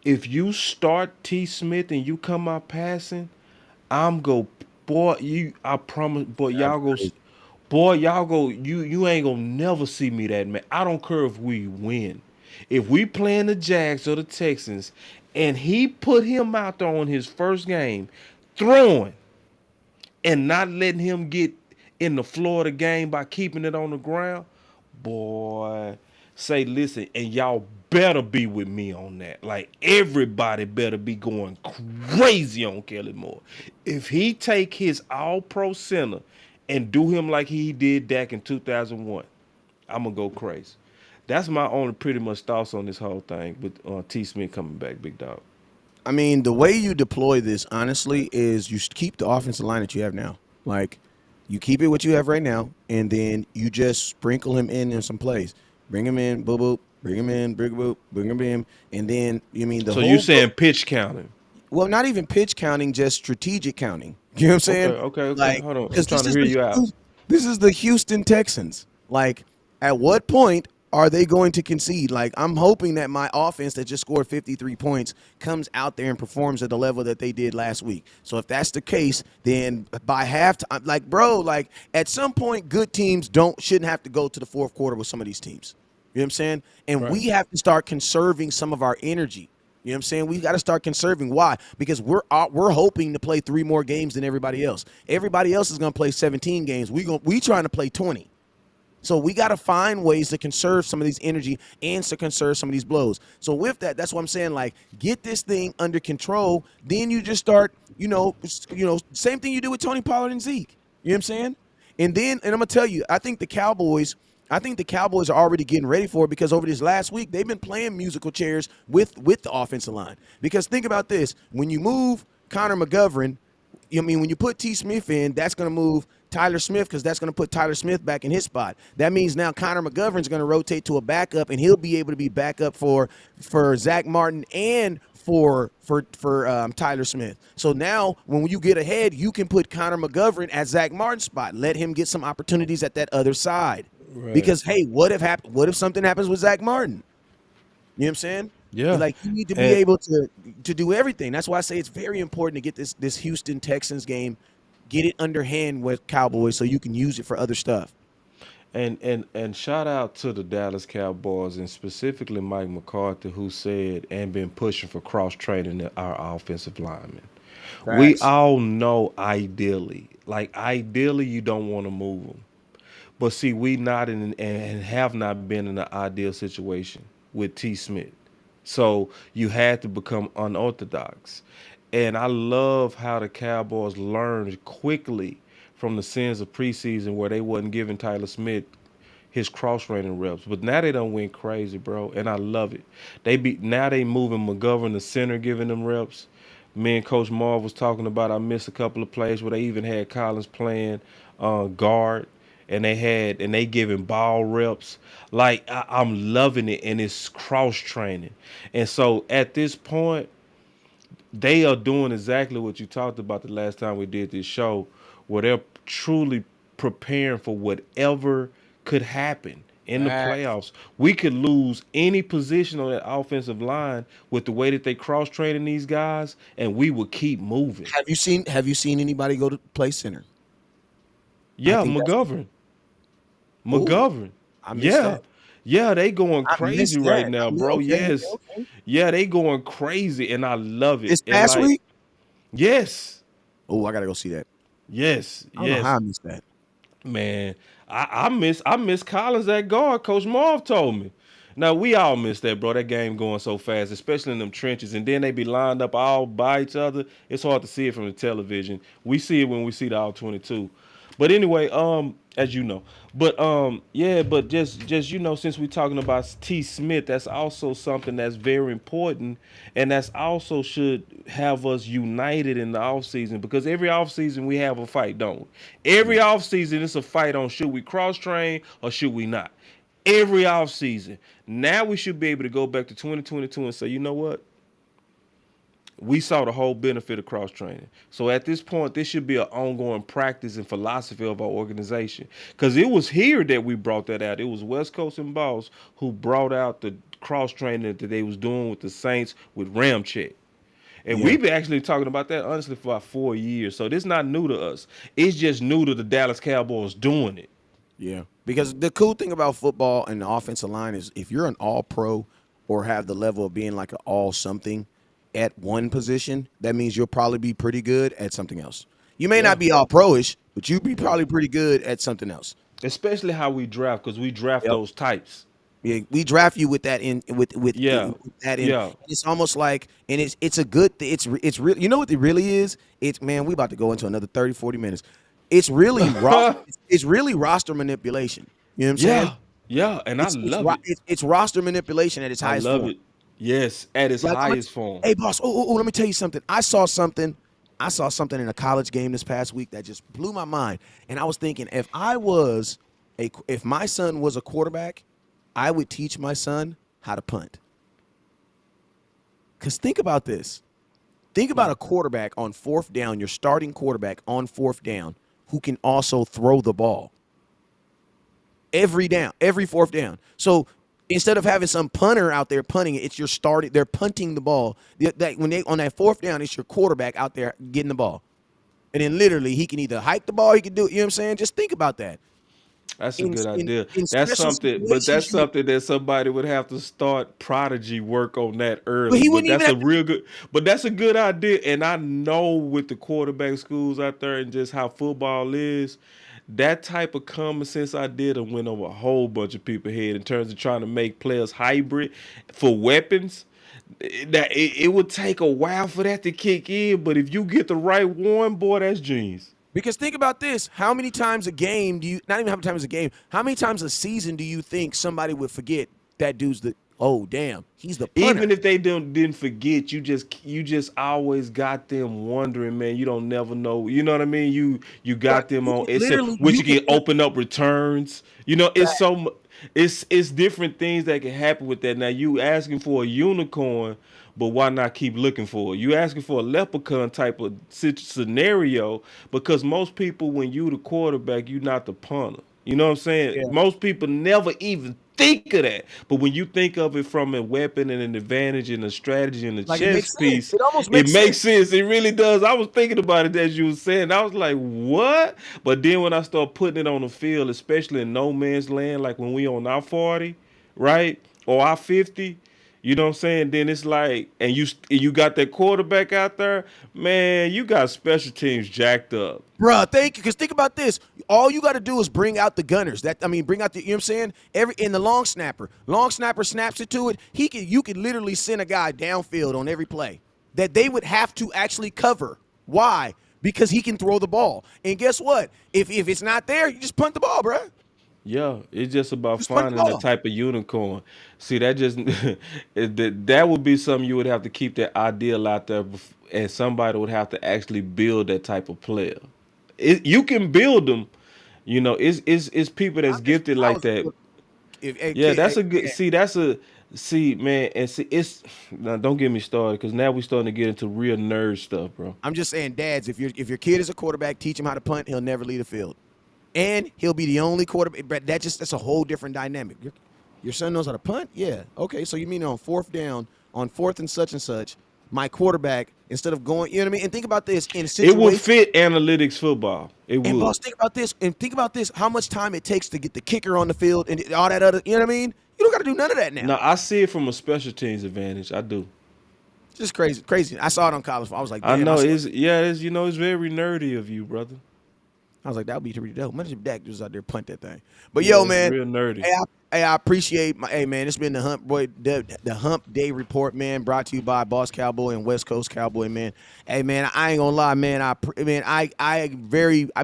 if you start T. Smith and you come out passing, I'm go, boy. I promise, boy. That'd be Y'all go, crazy. boy. Y'all go. You ain't gonna never see me that man. I don't care if we win, if we playing the Jags or the Texans, and he put him out there on his first game, throwing and not letting him get in the floor of the game by keeping it on the ground, boy, say listen, and y'all better be with me on that. Like everybody better be going crazy on Kelly Moore. If he take his all pro center and do him like he did Dak in 2001, I'm gonna go crazy. That's my only pretty much thoughts on this whole thing with T. Smith coming back, big dog. I mean, the way you deploy this, honestly, is you keep the offensive line that you have now. Like, you keep it what you have right now, and then you just sprinkle him in some plays. Bring him in, boop boop. Bring him in, bring boop, bring him in, and then you mean the So you whole saying pitch counting? well, not even pitch counting, just strategic counting. You know what I'm Okay, saying? okay, okay. Like, Hold on, I'm because trying to hear you out. This is the Houston Texans. Like, at what point are they going to concede? Like, I'm hoping that my offense that just scored 53 points comes out there and performs at the level that they did last week. So if that's the case, then by halftime, like, bro, like at some point, good teams shouldn't have to go to the fourth quarter with some of these teams. You know what I'm saying? And Right. we have to start conserving some of our energy. You know what I'm saying? We got to start conserving. Why? Because we're hoping to play 3 more games than everybody else. Everybody else is going to play 17 games. We trying to play 20. So we got to find ways to conserve some of these energy and to conserve some of these blows. So with that, that's what I'm saying. Like, get this thing under control. Then you just start, same thing you do with Tony Pollard and Zeke. You know what I'm saying? And I'm gonna tell you, I think the Cowboys are already getting ready for it because over this last week they've been playing musical chairs with the offensive line. Because think about this: when you move Connor McGovern, when you put T. Smith in, that's going to move Tyler Smith because that's going to put Tyler Smith back in his spot. That means now Connor McGovern's going to rotate to a backup, and he'll be able to be backup for Zach Martin and for Tyler Smith. So now when you get ahead, you can put Connor McGovern at Zach Martin's spot. Let him get some opportunities at that other side. Right. Because hey, what if something happens with Zach Martin? You know what I'm saying? Yeah. Like you need to be And able to do everything. That's why I say it's very important to get this Houston Texans game, get it underhand with Cowboys so you can use it for other stuff. and shout out to the Dallas Cowboys and specifically Mike McCarthy who said and been pushing for cross training our offensive linemen. We Facts. all know ideally you don't want to move them. But see, we not in and have not been in an ideal situation with T. Smith. So you had to become unorthodox. And I love how the Cowboys learned quickly from the sins of preseason where they wasn't giving Tyler Smith his cross training reps. But now they don't went crazy, bro. And I love it. Now they moving McGovern the center, giving them reps. Me and Coach Marv was talking about I missed a couple of plays where they even had Collins playing guard and they giving ball reps. Like I'm loving it and it's cross training. And so at this point, they are doing exactly what you talked about the last time we did this show, where they're truly preparing for whatever could happen in the Facts. playoffs. We could lose any position on that offensive line with the way that they cross training these guys, and we will keep moving. Have you seen anybody go to play center? I Yeah, think that's McGovern. oh, McGovern. I missed Yeah. that. Yeah, they going I crazy missed right that. now, bro. Okay, okay, Yes. okay. Yeah, they going crazy and I love it. This And past like, week? yes. Oh, I gotta go see that. Yes. I don't know how Yes. I missed that. Man, I miss Collins at guard. Coach Marv told me. Now we all miss that, bro. That game going so fast, especially in them trenches, and then they be lined up all by each other. It's hard to see it from the television. We see it when we see the all 22. But anyway, as you know, but yeah, but just since we're talking about T. Smith, that's also something that's very important, and that's also should have us united in the off season because every off season we have a fight, don't we? Yeah. Every off season it's a fight on should we cross train or should we not. Every off season. Now we should be able to go back to 2022 and say, you know what? We saw the whole benefit of cross training. So at this point, this should be an ongoing practice and philosophy of our organization. Because it was here that we brought that out. It was West Coast and Boss who brought out the cross training that they was doing with the Saints with Ramchick. And Yeah. we've been actually talking about that honestly for about 4 years. So this not new to us. It's just new to the Dallas Cowboys doing it. Yeah. Because the cool thing about football and the offensive line is if you're an all pro or have the level of being like an all something at one position, that means you'll probably be pretty good at something else. You may Yeah. not be all pro-ish, but you'll be Yeah. probably pretty good at something else. Especially how we draft, because we draft Yep. those types. Yeah, we draft you with that in Yeah. with that in. Yeah. And it's almost like, and it's a good it's really, you know what it really is. It's, man, we about to go into another 30-40 minutes. It's really it's really roster manipulation. You know what I'm saying? Yeah. Yeah. And I love it. It's roster manipulation at its I highest love form. it. Yes. At its Like, highest form. hey boss, let me tell you something. I saw something in a college game this past week that just blew my mind. And I was thinking, if my son was a quarterback, I would teach my son how to punt. Because think about this. Think about a quarterback on fourth down, your starting quarterback on fourth down, who can also throw the ball every down, every fourth down. So instead of having some punter out there punting it, it's your starting. They're punting the ball. When they on that fourth down, it's your quarterback out there getting the ball, and then literally he can either hike the ball, he can do it. You know what I'm saying? Just think about that. That's a In good in, idea. in That's special something, but that's situations, something that somebody would have to start prodigy work on that but early. he But wouldn't even that's a have to. real good, but that's a good idea. And I know with the quarterback schools out there and just how football is, that type of common sense idea that went over a whole bunch of people's head in terms of trying to make players hybrid for weapons. It would take a while for that to kick in, but if you get the right one, boy, that's genius. Because think about this: how many times a game do you? Not even how many times a game. How many times a season do you think somebody would forget that dude's the? Oh damn, he's the punter. Even if they didn't forget, you just always got them wondering, man. You don't never know. You know what I mean? You Bro, got them you on. can It's literally, which you you can. can open up returns. It's it's different things that can happen with that. Now you asking for a unicorn, but why not keep looking for it? You asking for a leprechaun type of scenario because most people, when you the quarterback, you not the punter. You know what I'm saying? Yeah. Most people never even think of that. But when you think of it from a weapon and an advantage and a strategy and a Like, it makes chess sense. piece, It almost it makes makes sense. sense. It really does. I was thinking about it as you were saying. I was like, what? But then when I start putting it on the field, especially in no man's land, like when we on our 40, right? Or our 50, you know what I'm saying? Then it's like, and you got that quarterback out there, man, you got special teams jacked up. Bruh, thank you. Because think about this. All you got to do is bring out the gunners. Bring out the, you know what I'm saying? In the long snapper. Long snapper snaps it to it. You can literally send a guy downfield on every play that they would have to actually cover. Why? Because he can throw the ball. And guess what? If it's not there, you just punt the ball, bruh. Yeah, it's just about Just punt the finding the ball. type of unicorn. See, that just that would be something you would have to keep that ideal out there, and somebody would have to actually build that type of player. You can build them, it's people that's gifted I like was that. if, Yeah, that's a good. yeah. See, that's a see, man, and see, it's now don't get me started because now we starting to get into real nerd stuff, bro. I'm just saying, dads, if your kid is a quarterback, teach him how to punt. He'll never leave the field, and he'll be the only quarterback. But that's a whole different dynamic. Your son knows how to punt. Yeah. Okay. So you mean on fourth down, on fourth and such, my quarterback, instead of going, you know what I mean? And think about this in a It would situation. fit analytics football. It And would. boss, think about this. How much time it takes to get the kicker on the field and all that other. You know what I mean? You don't got to do none of that now. Now I see it from a special teams advantage. I do. It's just crazy, crazy. I saw it on college. I was like, I damn. know it's very nerdy of you, brother. I was like, that would be pretty dope. Imagine if Dak was out there punt that thing. But Yeah, yo, it's man, real nerdy. I appreciate hey man, it's been the Hump Day Report, man, brought to you by Boss Cowboy and West Coast Cowboy, man. Hey man, I ain't gonna lie, man. I'd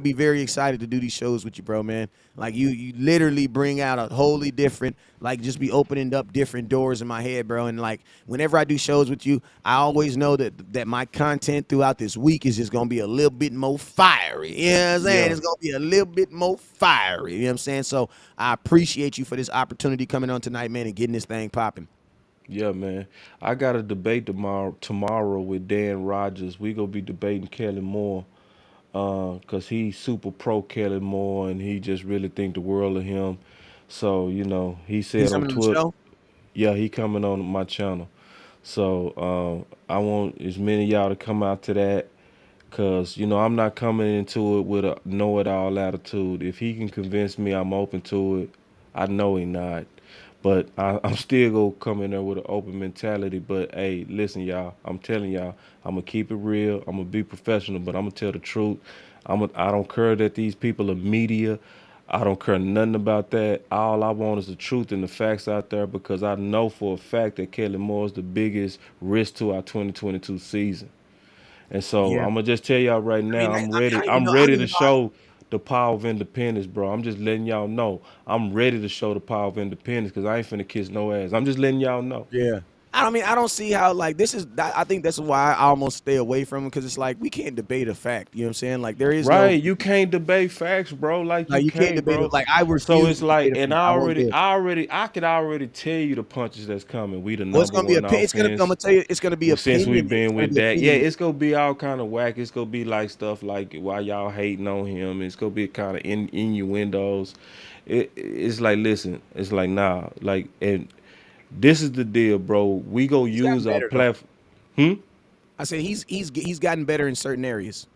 be very excited to do these shows with you, bro, man. Like you literally bring out a wholly different, like just be opening up different doors in my head, bro. And like whenever I do shows with you, I always know that my content throughout this week is just gonna be a little bit more fiery. You know what I'm saying? Yeah. It's gonna be a little bit more fiery. You know what I'm saying? So I appreciate you for this opportunity coming on tonight, man, and getting this thing popping. Yeah, man. I got a debate tomorrow with Dan Rogers. We gonna be debating Kelly Moore, cause he's super pro Kelly Moore and he just really think the world of him. So, he He's said on coming on the Twitter, show. yeah, he coming on my channel. So I want as many of y'all to come out to that. Cause I'm not coming into it with a know-it-all attitude. If he can convince me, I'm open to it. I know he not, but I'm still gonna come in there with an open mentality. But hey, listen, y'all. I'm telling y'all, I'm gonna keep it real. I'm gonna be professional, but I'm gonna tell the truth. I don't care that these people are media. I don't care nothing about that. All I want is the truth and the facts out there because I know for a fact that Kelly Moore is the biggest risk to our 2022 season. And so Yeah. I'm gonna just tell y'all right I mean, now, I'm I ready. don't even I'm know. I don't ready even to know. show the power of independence, bro. I'm just letting y'all know. I'm ready to show the power of independence because I ain't finna kiss no ass. I'm just letting y'all know. Yeah. I mean, I don't see how like this is. I think that's why I almost stay away from it because it's like we can't debate a fact. You know what I'm saying? Like there is no Right, you can't debate facts, bro. Like you like you can't can't, debate it. bro. Like I So refuse it's to debate like, a and fact. I won't do it. I could already tell you the punches that's coming. We the Well, it's number gonna be one it's gonna. I'm offense. gonna tell you, it's gonna be Well, since we've opinionated. It's been gonna with be that, yeah, opinionated. it's gonna be all kind of whack. It's gonna be like stuff like why y'all hating on him. It's gonna be kind of innuendos. It's like, listen, it's like nah, like, and this is the deal, bro. We go He's gotten use our better though. platform. Hmm? I said he's gotten better in certain areas.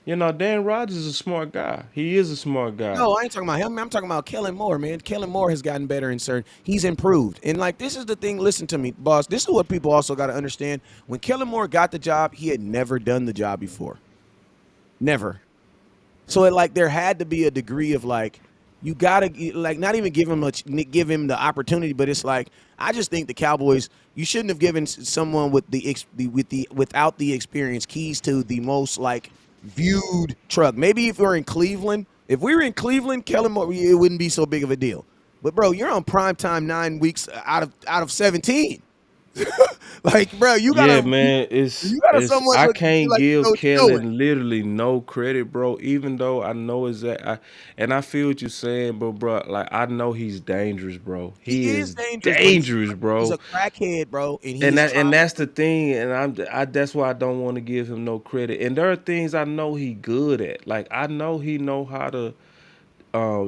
Dan Rogers is a smart guy. He is a smart guy. No, I ain't talking about him. I'm talking about Kellen Moore, man. Kellen Moore has gotten better in certain. He's improved, and like this is the thing. Listen to me, boss. This is what people also got to understand. When Kellen Moore got the job, he had never done the job before. Never. So it like there had to be a degree of like you gotta like not even give him the opportunity, but it's like I just think the Cowboys you shouldn't have given someone with without the experience keys to the most like viewed truck. Maybe if we were in Cleveland, if we were in Cleveland, Kellen Moore, it wouldn't be so big of a deal. But bro, you're on prime time 9 weeks out of 17. Like bro, Yeah, man, you gotta it's somewhat I look feel can't like you know give what you're doing. Kellen literally no credit, bro. Even though I know and I feel what you're saying, but bro, like I know he's dangerous, bro. He He is is dangerous, but dangerous, he's bro. a crackhead, bro, and he is And trying that's the thing, and that's why I don't want to give him no credit. And there are things I know he good at. Like I know he know how to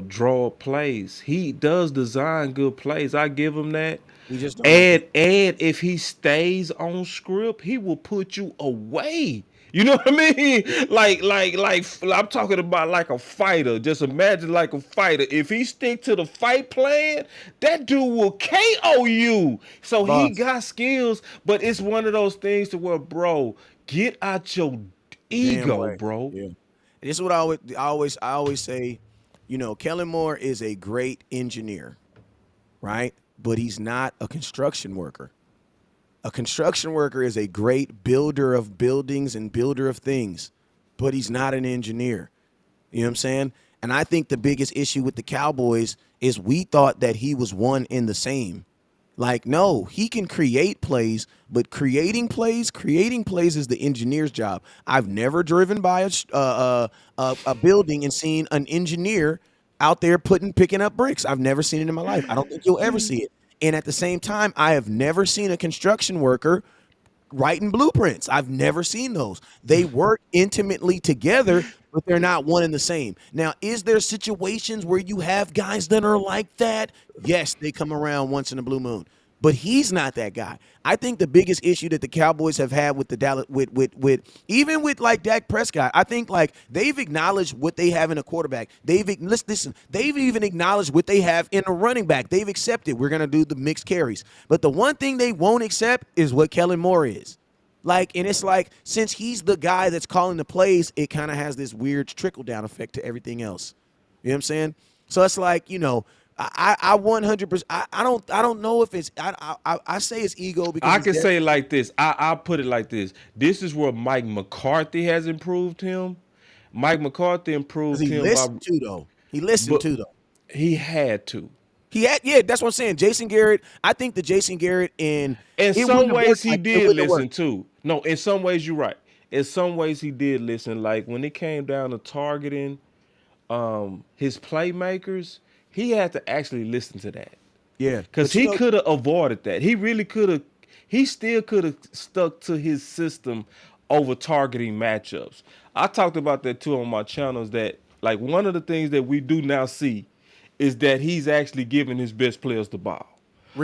draw plays. He does design good plays. I give him that. he just don't like it. And if he stays on script, he will put you away. You know what I mean? Like I'm talking about like a fighter. Just imagine like a fighter. If he stick to the fight plan, that dude will KO you. So he Boss. got skills, but it's one of those things to where, bro, get out your Damn ego, way. bro. Yeah. This is what I always say, Kellen Moore is a great engineer, right? But he's not a construction worker. A construction worker is a great builder of buildings and builder of things, but he's not an engineer. You know what I'm saying? And I think the biggest issue with the Cowboys is we thought that he was one in the same. Like, no, he can create plays, but creating plays is the engineer's job. I've never driven by a building and seen an engineer out there picking up bricks. I've never seen it in my life. I don't think you'll ever see it. And at the same time, I have never seen a construction worker writing blueprints. I've never seen those. They work intimately together, but they're not one and the same. Now, is there situations where you have guys that are like that? Yes, they come around once in a blue moon. But he's not that guy. I think the biggest issue that the Cowboys have had with the Dallas, with even with like Dak Prescott, I think like they've acknowledged what they have in a quarterback. Listen. They've even acknowledged what they have in a running back. They've accepted we're gonna do the mixed carries. But the one thing they won't accept is what Kellen Moore is. Like, and it's like since he's the guy that's calling the plays, it kind of has this weird trickle down effect to everything else. You know what I'm saying? So it's like, I 100%. I don't know if it's. I say it's ego because I he's can there. say it like this. I'll put it like this. This is where Mike McCarthy has improved him. Mike McCarthy Because improved he him by, listened to though. He listened but to though. he had to. Yeah, that's what I'm saying. Jason Garrett. I think the Jason Garrett and In it some wouldn't have ways, worked. he Like it did wouldn't have listen worked. too. No, in some ways, you're right. In some ways, he did listen. Like when it came down to targeting his playmakers, he had to actually listen to that. Yeah, Because but he could have avoided that. He really could have, he still could have stuck to his system over targeting matchups. I talked about that too on my channels that, like, one of the things that we do now see is that he's actually giving his best players the ball.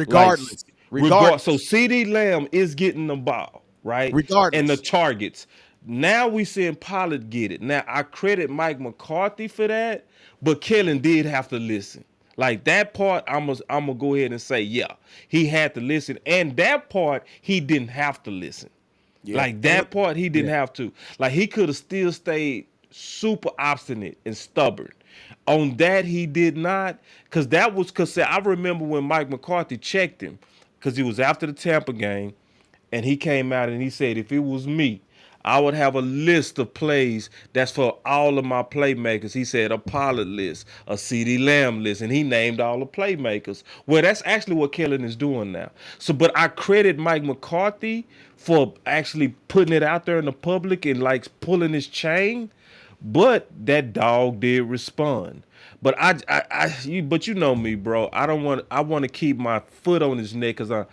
Like, regardless. So Regardless. CD Lamb is getting the ball, right? And the Regardless. targets. Now we seeing Pollard get it. Now I credit Mike McCarthy for that, but Kellen did have to listen. Like that part, I'm gonna go ahead and say, yeah, he had to listen, and that part he didn't have to listen. Yeah. Like And that part, he yeah. didn't have to. Like he could have still stayed super obstinate and stubborn. On that, he did not, because that was because I remember when Mike McCarthy checked him, because he was after the Tampa game, and he came out and he said, if it was me, I would have a list of plays that's for all of my playmakers. He said a Pollard list, a CD Lamb list, and he named all the playmakers. Well, that's actually what Kellen is doing now. So, but I credit Mike McCarthy for actually putting it out there in the public and like pulling his chain. But that dog did respond. But but you know me, bro. I want to keep my foot on his neck because I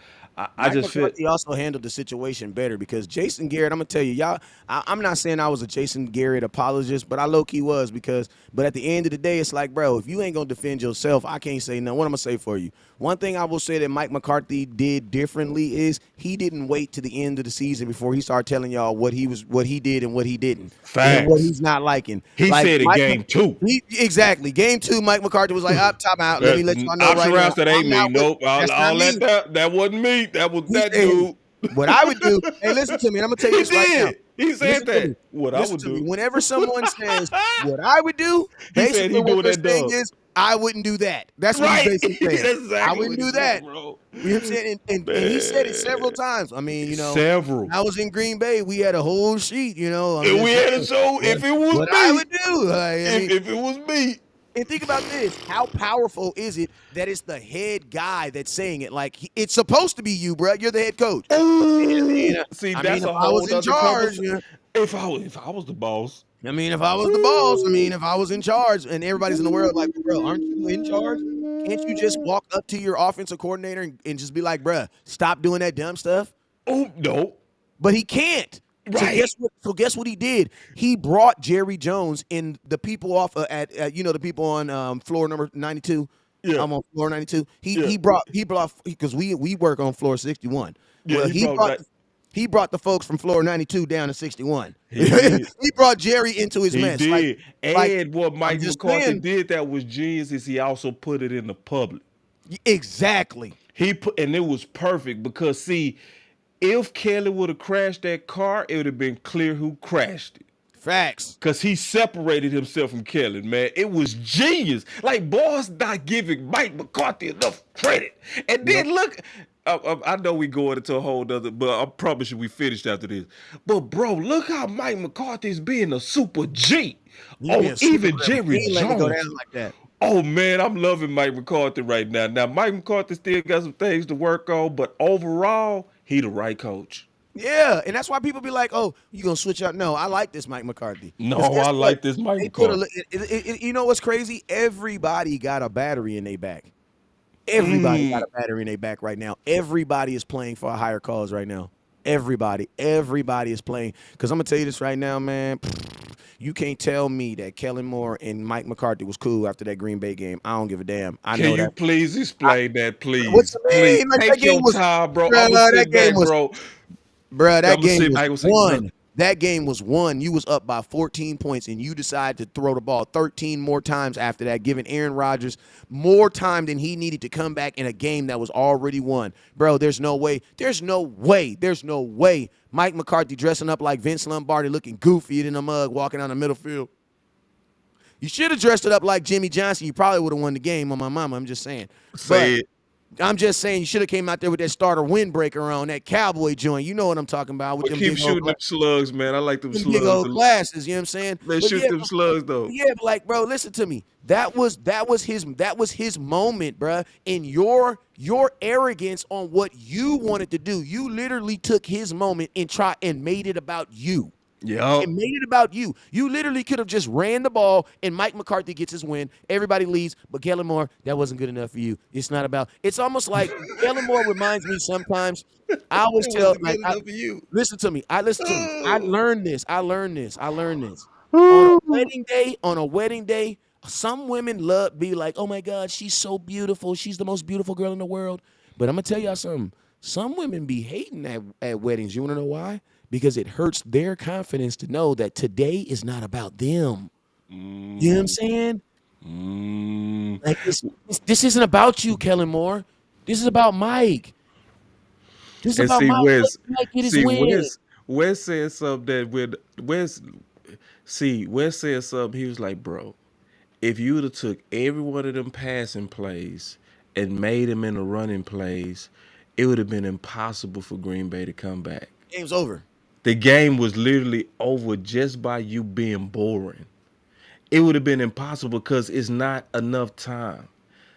Mike just feel McCarthy also handled the situation better because Jason Garrett, I'm gonna tell you, y'all. I'm not saying I was a Jason Garrett apologist, but I low key was because. But at the end of the day, it's like, bro, if you ain't gonna defend yourself, I can't say no. What I'm gonna say for you? One thing I will say that Mike McCarthy did differently is he didn't wait to the end of the season before he started telling y'all what he did and what he didn't, and what facts. he's not liking. He Like said it game two. exactly game two, Mike McCarthy was like, "Up, time out. Let me let y'all know right Option now, routes that ain't I'm me. not with. Nope. That's not All me." that wasn't me. That was He that said, dude. what I would do, hey, listen to me, and I'm gonna tell you He this right now. did. He said Listen to that. me. What I Listen would to me. do. Whenever someone says what I would do, He said basically he what doing they're that saying dub. is I wouldn't do that. That's what he's Right. basically saying. That's I exactly what wouldn't he do said, that. bro. You know what I'm saying? And he said it several Man. times. I mean, Several. when I was in Green Bay, we had a whole sheet, I'm And we just had a saying show if it was what I me. would do. I mean, If it was me. and think about this. How powerful is it that it's the head guy that's saying it? Like, it's supposed to be you, bro. You're the head coach. Ooh. See, I mean, that's if a I was whole in other charge, conversation. If I was the boss. I mean, if I was the boss, I mean, Ooh. if I was in charge and everybody's in the world like, bro, aren't you in charge? Can't you just walk up to your offensive coordinator and just be like, bruh, stop doing that dumb stuff? Oh no. But he can't. So Right. guess what he did? He brought Jerry Jones and the people off at the people on floor number 92. Yeah. I'm on floor 92. Yeah. He brought because we work on floor 61. Yeah. Well, He brought that. he brought the folks from floor 92 down to 61. He did. He brought Jerry into his He mess. did. Like And what I'm Mike just McCarthy saying did that was genius is he also put it in the public. exactly. He put and it was perfect because see, if Kelly would have crashed that car, it would have been clear who crashed it. Facts. Cause he separated himself from Kelly, man. It was genius. Like boss not giving Mike McCarthy enough credit. And Yep. then look, I know we going into a whole other, but I promise you we finished after this. But bro, look how Mike McCarthy's being a super G. He Oh, being super even clever. He Jerry ain't letting it go down Jones. like that. Oh man, I'm loving Mike McCarthy right now. Now Mike McCarthy still got some things to work on, but overall, he the right coach. Yeah, and that's why people be like, "Oh, you gonna switch up?" No, I like this Mike McCarthy because No, guess I what? like this Mike They put McCarthy. you know what's crazy? Everybody got a battery in their back. Everybody got Mm, a battery in their back right now. Everybody is playing for a higher cause right now. Everybody is playing. Because I'm gonna tell you this right now, man. You can't tell me that Kellen Moore and Mike McCarthy was cool after that Green Bay game. I don't give a damn. I can know you that. please explain that, What please? you Please mean? Like that take game your was, time, bro. bruh, I'm gonna that sit game back, was bro. Bruh, I'm that gonna game sit was back and say nothing. won. That game was won. You was up by 14 points, and you decided to throw the ball 13 more times after that, giving Aaron Rodgers more time than he needed to come back in a game that was already won. Bro, there's no way. There's no way. There's no way. Mike McCarthy dressing up like Vince Lombardi, looking goofy in the mug, walking down the middle field. You should have dressed it up like Jimmy Johnson. You probably would have won the game on my mama. I'm just saying. But Say it. I'm just saying you should have came out there with that starter windbreaker on, that cowboy joint. You know what I'm talking about with But them keep big old shooting them slugs, man. I like them big slugs. old glasses, you know what I'm saying? They But shoot yeah, them slugs though. like, bro, listen to me. That was his moment, bro. And your arrogance on what you wanted to do. You literally took his moment and made it about you. Yup. And made it about you. You literally could have just ran the ball and Mike McCarthy gets his win. Everybody leaves, but Kellen Moore, that wasn't good enough for you. It's not about. It's almost like Kellen Moore reminds me sometimes. I always It tell wasn't like, good enough for you. listen to me. I Oh. learned this. I learned this. Ooh. On a wedding day, some women love be like, "Oh my God, she's so beautiful. She's the most beautiful girl in the world." But I'm gonna tell y'all something. Some women be hating at weddings. You want to know why? Because it hurts their confidence to know that today is not about them. You know what I'm Mm, saying? mm. Like this isn't about you, Kellen Moore. This is about Mike. This is And about see, Mike. Let Mike get his win. Wes said something that with Wes said something. He was like, "Bro, if you would have took every one of them passing plays and made them into running plays, it would have been impossible for Green Bay to come back. Game's over. The game was literally over just by you being boring. It would have been impossible because it's not enough time.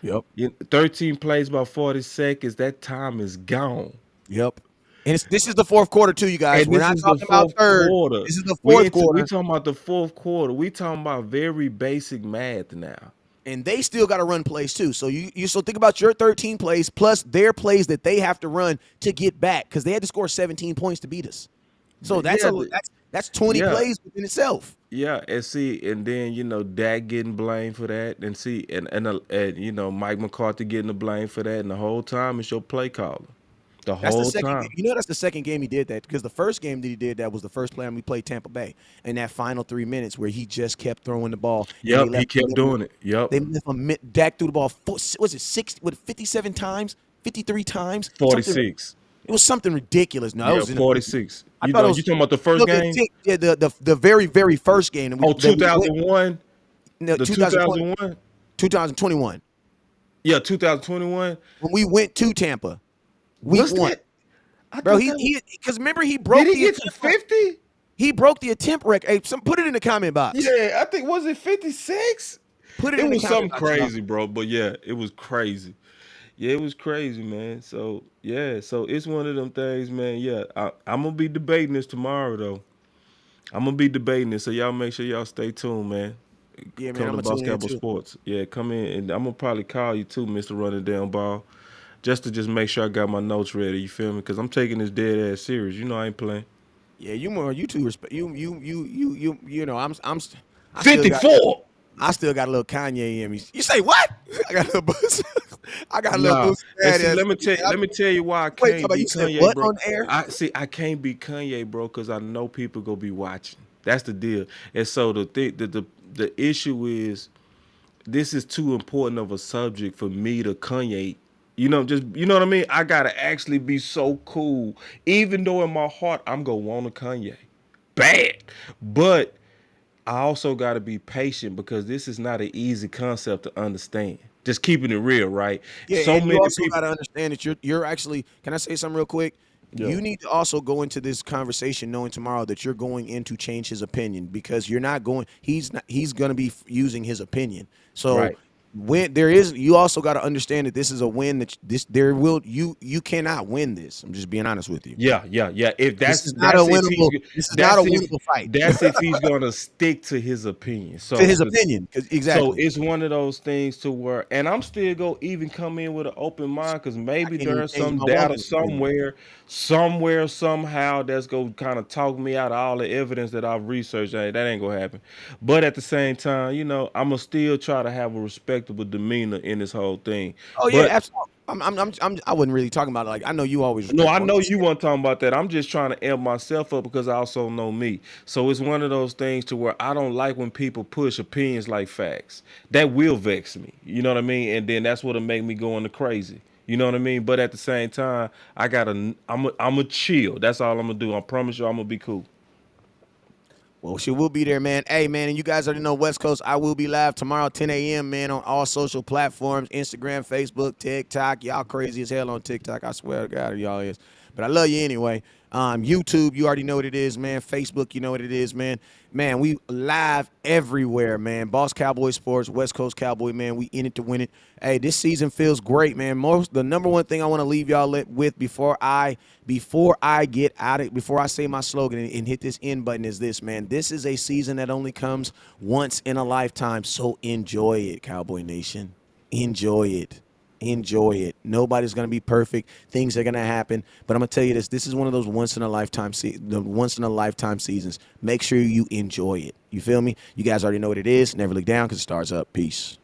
Yep. 13 plays by 40 seconds, that time is gone. Yep. And this is the fourth quarter too, you guys. And We're this not is the talking about fourth third. quarter. This is the fourth We quarter. talking about the fourth quarter. We talking about very basic math now. And they still got to run plays too. So you so think about your 13 plays plus their plays that they have to run to get back because they had to score 17 points to beat us. So Yeah, that's 20 yeah, plays within itself. yeah. And see, and then Dak getting blamed for that, and see, and Mike McCarthy getting the blame for that, and the whole time it's your play caller, the That's the whole second game. time. That's the second game he did that because the first game that he did that was the first play we played Tampa Bay in that final 3 minutes where he just kept throwing the ball and they Yep, he left. kept doing it. Yep, They left him. Dak threw the ball. Was it 57 times, 53 times, something? 46. It was something ridiculous. No, it Yeah, was in the. 46. I thought it You was talking about the first game? the very very first game Oh, that we went. 2001. No, The 2020, 2001. 2021 Yeah, 2021. when we went to Tampa, week What's one, that? I bro. thought that was, He because remember he did broke he the get to attempt. 50? He broke the attempt record. Hey, put it in the comment box. Yeah, I think was it 56? Put it It in the was comment something box, y'all. crazy, bro. But yeah, it was crazy. Yeah, it was crazy, man. So yeah, so it's one of them things, man. Yeah, I'm gonna be debating this tomorrow, though. I'm gonna be debating this, so y'all make sure y'all stay tuned, man. Yeah, man, Come I'm to gonna Boss tune in Cowboy too. Sports. Yeah, come in, and I'm gonna probably call you too, Mister Running Down Ball, just make sure I got my notes ready. You feel me? Because I'm taking this dead ass serious. I ain't playing. Yeah, you more you two respect I still got 54. a little Kanye in me. You say what? I got a little boost. I got a little Nah, boost. and see, let me tell you why I Wait, talk can't about be you said Kanye, what bro. on air? I can't be Kanye, bro, because I know people gonna be watching. That's the deal. And so the issue is this is too important of a subject for me to Kanye. You know what I mean? I gotta actually be so cool, even though in my heart I'm gonna want a Kanye, bad, but I also got to be patient because this is not an easy concept to understand. Just keeping it real, right? Yeah, So and you many also people. got to understand that you're actually. Can I say something real quick? Yeah. You need to also go into this conversation knowing tomorrow that you're going in to change his opinion because you're not going. He's not. He's going to be using his opinion. So Right. when there is, you also got to understand that this is a win. That this there will you cannot win this. I'm just being honest with you. Yeah, yeah, yeah. If This is not a winnable. This is not a winnable fight. that's if he's gonna stick to his opinion. To his opinion, So exactly. it's one of those things to where, and I'm still go even come in with an open mind because I maybe can't even there's change some my data woman's opinion. somewhere, somehow that's gonna kind of talk me out of all the evidence that I've researched. Hey, that ain't gonna happen. But at the same time, I'm gonna still try to have a respectable demeanor in this whole thing. Oh yeah, But absolutely. I wasn't really talking about it. Like I know you always no, I respectful. I'm know just you weren't talking about that. I'm just trying to amp myself up because I also know me. So it's one of those things to where I don't like when people push opinions like facts. That will vex me. You know what I mean? And then that's what'll make me go into crazy. You know what I mean? But at the same time, I'm a chill. That's all I'm gonna do. I promise you, I'm gonna be cool. Well, she will be there, man. Hey, man, and you guys already know West Coast. I will be live tomorrow, 10 a.m., man, on all social platforms, Instagram, Facebook, TikTok. Y'all crazy as hell on TikTok. I swear to God, y'all is. But I love you anyway. YouTube, you already know what it is, man. Facebook, you know what it is, man. Man, we live everywhere, man. Boss Cowboy Sports, West Coast Cowboy, man. We in it to win it. Hey, this season feels great, man. The number one thing I want to leave y'all with before I get out of before I say my slogan and hit this end button is this, man. This is a season that only comes once in a lifetime. So enjoy it, Cowboy Nation. Enjoy it. Enjoy it. Nobody's gonna be perfect. Things are gonna happen, but I'm gonna tell you this: this is one of those once in a lifetime seasons. Make sure you enjoy it. You feel me? You guys already know what it is. Never look down because it starts up. Peace.